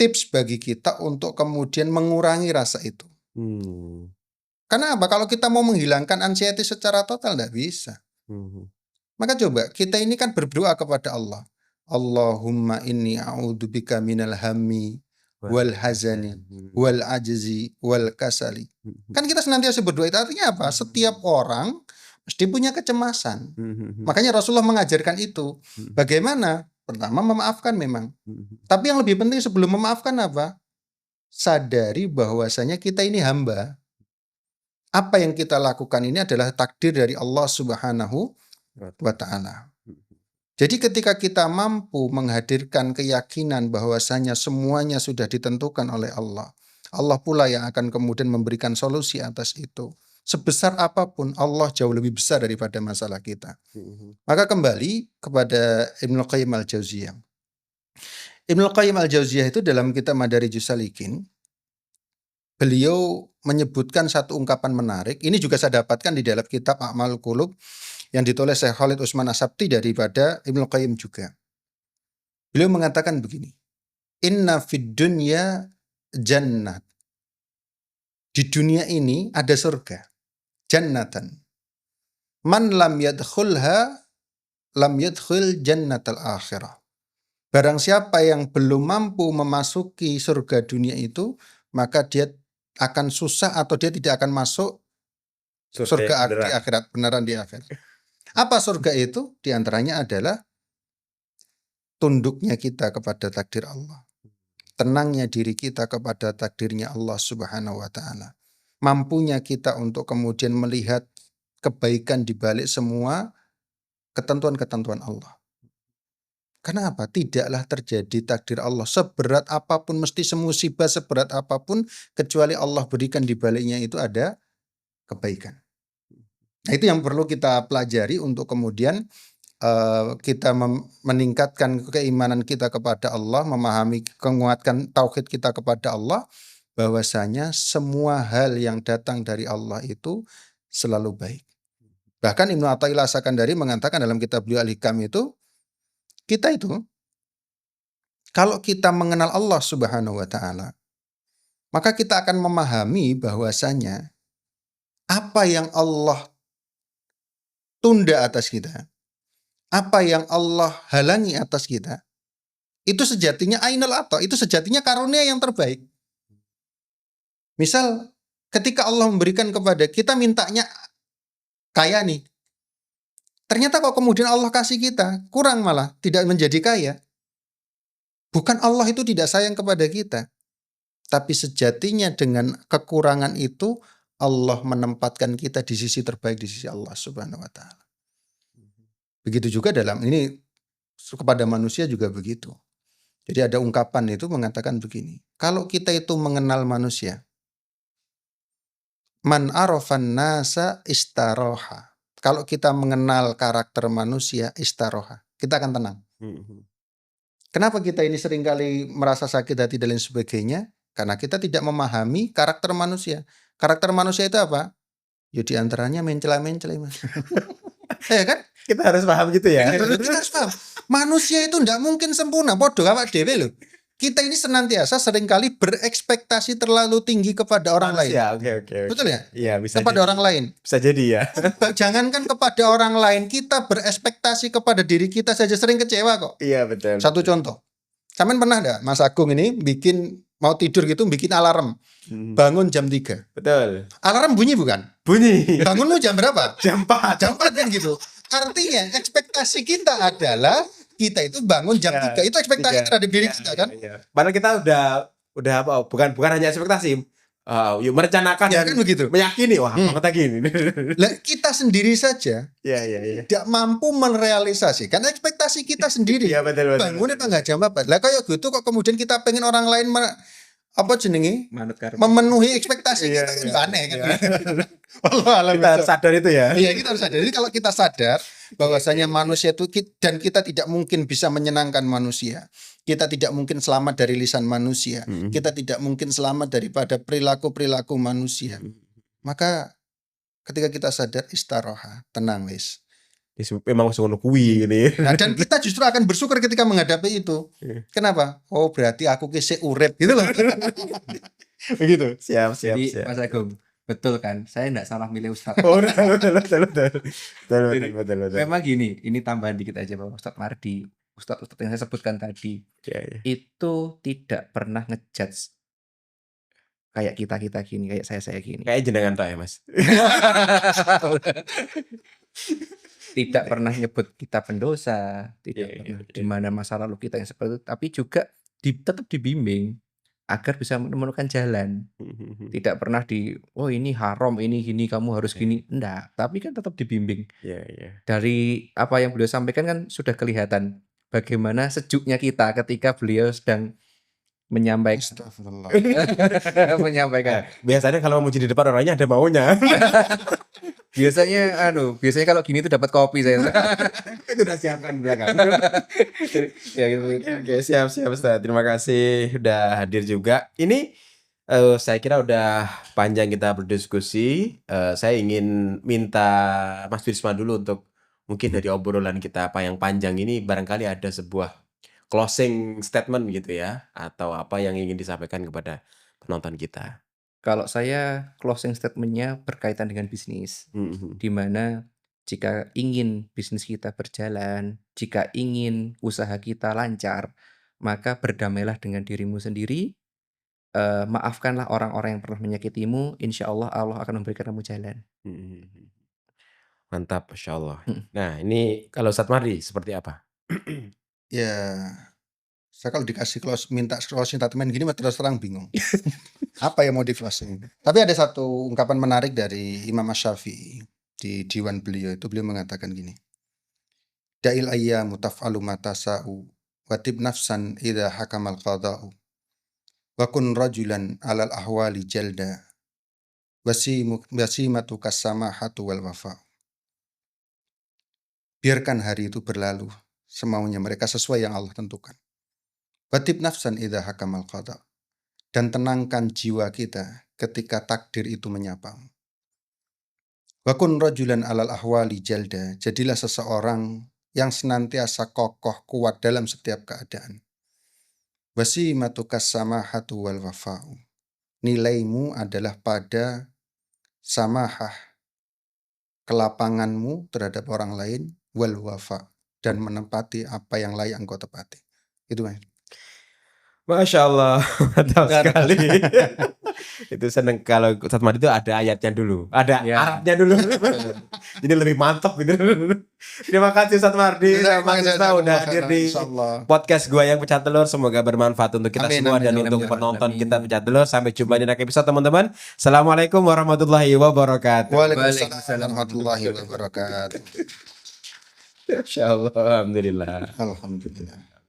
A: tips bagi kita untuk kemudian mengurangi rasa itu. Karena apa? Kalau kita mau menghilangkan anxiety secara total tidak bisa. Maka coba kita ini kan berdoa kepada Allah. Allahumma inni a'udzubika minal hammi wal hazani wal ajzi wal kasali. Kan kita senantiasa berdoa, itu artinya apa? Setiap orang mesti punya kecemasan. Makanya Rasulullah mengajarkan itu. Bagaimana? Pertama memaafkan memang. Tapi yang lebih penting sebelum memaafkan apa? Sadari bahwasanya kita ini hamba. Apa yang kita lakukan ini adalah takdir dari Allah Subhanahu wa Ta'ala. Jadi ketika kita mampu menghadirkan keyakinan bahwasanya semuanya sudah ditentukan oleh Allah, Allah pula yang akan kemudian memberikan solusi atas itu. Sebesar apapun Allah jauh lebih besar daripada masalah kita. Maka kembali kepada Ibnu Qayyim al-Jauziyah. Ibnu Qayyim al-Jauziyah itu dalam kitab Madarijus Salikin, beliau menyebutkan satu ungkapan menarik. Ini juga saya dapatkan di dalam kitab A'malul Qulub yang ditulis Syekh Khalid Utsman As-Sabti daripada Ibnu Qayyim juga. Beliau mengatakan begini, Inna fid dunya jannat. Di dunia ini ada surga. Jannatan. Man lam yadkhulha lam yadkhul jannatal akhirah. Barang siapa yang belum mampu memasuki surga dunia itu, maka dia akan susah atau dia tidak akan masuk surga di akhirat, beneran di akhirat. Apa surga itu? Di antaranya adalah tunduknya kita kepada takdir Allah. Tenangnya diri kita kepada takdirnya Allah Subhanahu wa Ta'ala. Mampunya kita untuk kemudian melihat kebaikan di balik semua ketentuan-ketentuan Allah. Karena apa? Tidaklah terjadi takdir Allah seberat apapun, mesti semusibah seberat apapun, kecuali Allah berikan di baliknya itu ada kebaikan. Nah, itu yang perlu kita pelajari untuk kemudian kita meningkatkan keimanan kita kepada Allah, memahami, menguatkan tauhid kita kepada Allah, bahwasanya semua hal yang datang dari Allah itu selalu baik. Bahkan Ibnu Athaillah As-Sakandari mengatakan dalam kitab beliau Al-Hikam itu, kita itu kalau kita mengenal Allah Subhanahu wa Ta'ala, maka kita akan memahami bahwasanya apa yang Allah tunda atas kita, apa yang Allah halangi atas kita, itu sejatinya ainul ata, itu sejatinya karunia yang terbaik. Misal ketika Allah memberikan kepada kita, mintanya kaya nih, ternyata kok kemudian Allah kasih kita kurang, malah tidak menjadi kaya. Bukan Allah itu tidak sayang kepada kita, tapi sejatinya dengan kekurangan itu Allah menempatkan kita di sisi terbaik di sisi Allah Subhanahu wa Ta'ala. Begitu juga dalam ini kepada manusia juga begitu. Jadi ada ungkapan itu mengatakan begini, kalau kita itu mengenal manusia, man arafan nasa istaroha. Kalau kita mengenal karakter manusia, istaroha, kita akan tenang. Kenapa kita ini seringkali merasa sakit hati dan lain sebagainya? Karena kita tidak memahami karakter manusia. Karakter manusia itu apa? Ya diantaranya mencela-mencela, Mas. Ya kan?
B: Kita harus paham gitu ya.
A: Kita harus paham. Manusia itu ndak mungkin sempurna. Podo awak dhewe lho. Kita ini senantiasa seringkali berekspektasi terlalu tinggi kepada orang lain.
B: Ya, oke.
A: Betul ya?
B: Iya, bisa
A: Kepada
B: jadi.
A: orang lain.
B: Bisa jadi ya.
A: Jangankan kepada orang lain, kita berekspektasi kepada diri kita saja sering kecewa kok.
B: Iya, betul.
A: Satu contoh. Sampean pernah enggak Mas Agung ini mau tidur gitu bikin alarm. Bangun jam 3.
B: Betul.
A: Alarm bunyi bukan?
B: Bunyi.
A: Bangunmu jam berapa?
B: Jam 4.
A: Jam 4 kan gitu. Artinya ekspektasi kita adalah kita itu bangun jam 3. Itu ekspektasi terhadap diri kita kan?
B: Iya. Padahal kita udah apa? Bukan hanya ekspektasi. Yuk merencanakan
A: Ya
B: dan
A: kan begitu.
B: meyakini wah banget gini.
A: Lah kita sendiri saja
B: Iya.
A: tidak mampu merealisasikan ekspektasi kita sendiri.
B: Iya betul.
A: Bangun apa enggak jam apa? Lah kayak gitu kok kemudian kita pengen orang lain apa jenenge?
C: Manut karep.
A: Memenuhi ekspektasi
B: Iya,
A: kita kan
B: iya.
A: aneh kan. Wallahualam.
B: Kita harus sadar itu ya.
A: Iya kita harus sadar. Jadi kalau kita sadar bahwasanya manusia itu dan kita tidak mungkin bisa menyenangkan manusia, kita tidak mungkin selamat dari lisan manusia, kita tidak mungkin selamat daripada perilaku manusia. Maka ketika kita sadar istaroha, tenang wis.
B: Memang ngono kuwi gini.
A: Nah, dan kita justru akan bersyukur ketika menghadapi itu. Kenapa? Oh berarti aku kisih urip gitu loh. Begitu.
B: Siap.
C: Jadi Mas Agung, betul kan? Saya enggak salah milih Ustadz.
B: Oh, betul.
C: Memang gini, ini tambahan dikit aja bahwa Ustadz Mardi, Ustadz yang saya sebutkan tadi,
B: Iya.
C: itu tidak pernah ngejudge kayak kita gini, kayak saya gini.
B: Kayak jenengan tok ya, Mas.
C: Tidak pernah nyebut kita pendosa, tidak
B: Iya,
C: pernah
B: iya.
C: di mana masa lalu kita yang seperti itu, tapi juga tetap dibimbing agar bisa menemukan jalan. Tidak pernah oh ini haram, ini gini, kamu harus gini. Enggak, tapi kan tetap dibimbing.
B: Iya.
C: Dari apa yang beliau sampaikan kan sudah kelihatan bagaimana sejuknya kita ketika beliau sedang menyampaikan
A: Astagfirullah.
C: menyampaikan.
B: Biasanya kalau mau di depan orangnya ada maunya.
C: Biasanya kalau gini tuh dapat kopi saya.
B: Itu udah siapkan belakang.
C: Ya gitu.
B: Oke, siap Ustaz. Terima kasih udah hadir juga. Ini saya kira udah panjang kita berdiskusi. Saya ingin minta Mas Wirisma dulu untuk mungkin dari obrolan kita apa yang panjang ini barangkali ada sebuah closing statement gitu ya, atau apa yang ingin disampaikan kepada penonton kita.
C: Kalau saya closing statement-nya berkaitan dengan bisnis, di mana jika ingin bisnis kita berjalan, jika ingin usaha kita lancar, maka berdamailah dengan dirimu sendiri, maafkanlah orang-orang yang pernah menyakitimu, insya Allah Allah akan memberikan kamu jalan.
B: Mantap, Masya Allah. Nah ini kalau Ustadz Mardi seperti apa?
A: Ya, saya kalau dikasih minta closing statement gini terus terang bingung. Apa yang mau di closing? Tapi ada satu ungkapan menarik dari Imam Asy-Syafi'i di diwan beliau itu beliau mengatakan gini. Da'il ayyamu taf'alu ma tasa'u watib nafsan idza hakamal qada'u wa kun rajulan 'alal ahwali jalda wasimatu kasamahatu wal wafa. Biarkan hari itu berlalu semaunya mereka sesuai yang Allah tentukan. Watib nafsan idza hakamal qada. Dan tenangkan jiwa kita ketika takdir itu menyapamu. Wa kun rajulan 'alal ahwali jalda. Jadilah seseorang yang senantiasa kokoh kuat dalam setiap keadaan. Wasimatu kasamahatu wal wafa'u. Nilaimu adalah pada samahah, kelapanganmu terhadap orang lain, wal wafa, dan menepati apa yang layak engkau tepati. Itu Mas.
B: Masya Allah, mantap sekali. Itu seneng kalau Ustadz Mardi itu ada ayatnya dulu, ada Arabnya dulu. Jadi lebih mantap gitu. Terima kasih Ustadz Mardi sama kita udah hadir di podcast gua yang pecah telur. Semoga bermanfaat untuk kita semua dan untuk penonton kita pecah telur. Sampai jumpa di next episode teman-teman. Assalamualaikum warahmatullahi wabarakatuh.
A: Waalaikumsalam warahmatullahi wabarakatuh.
B: Insya Allah, alhamdulillah.
A: Alhamdulillah.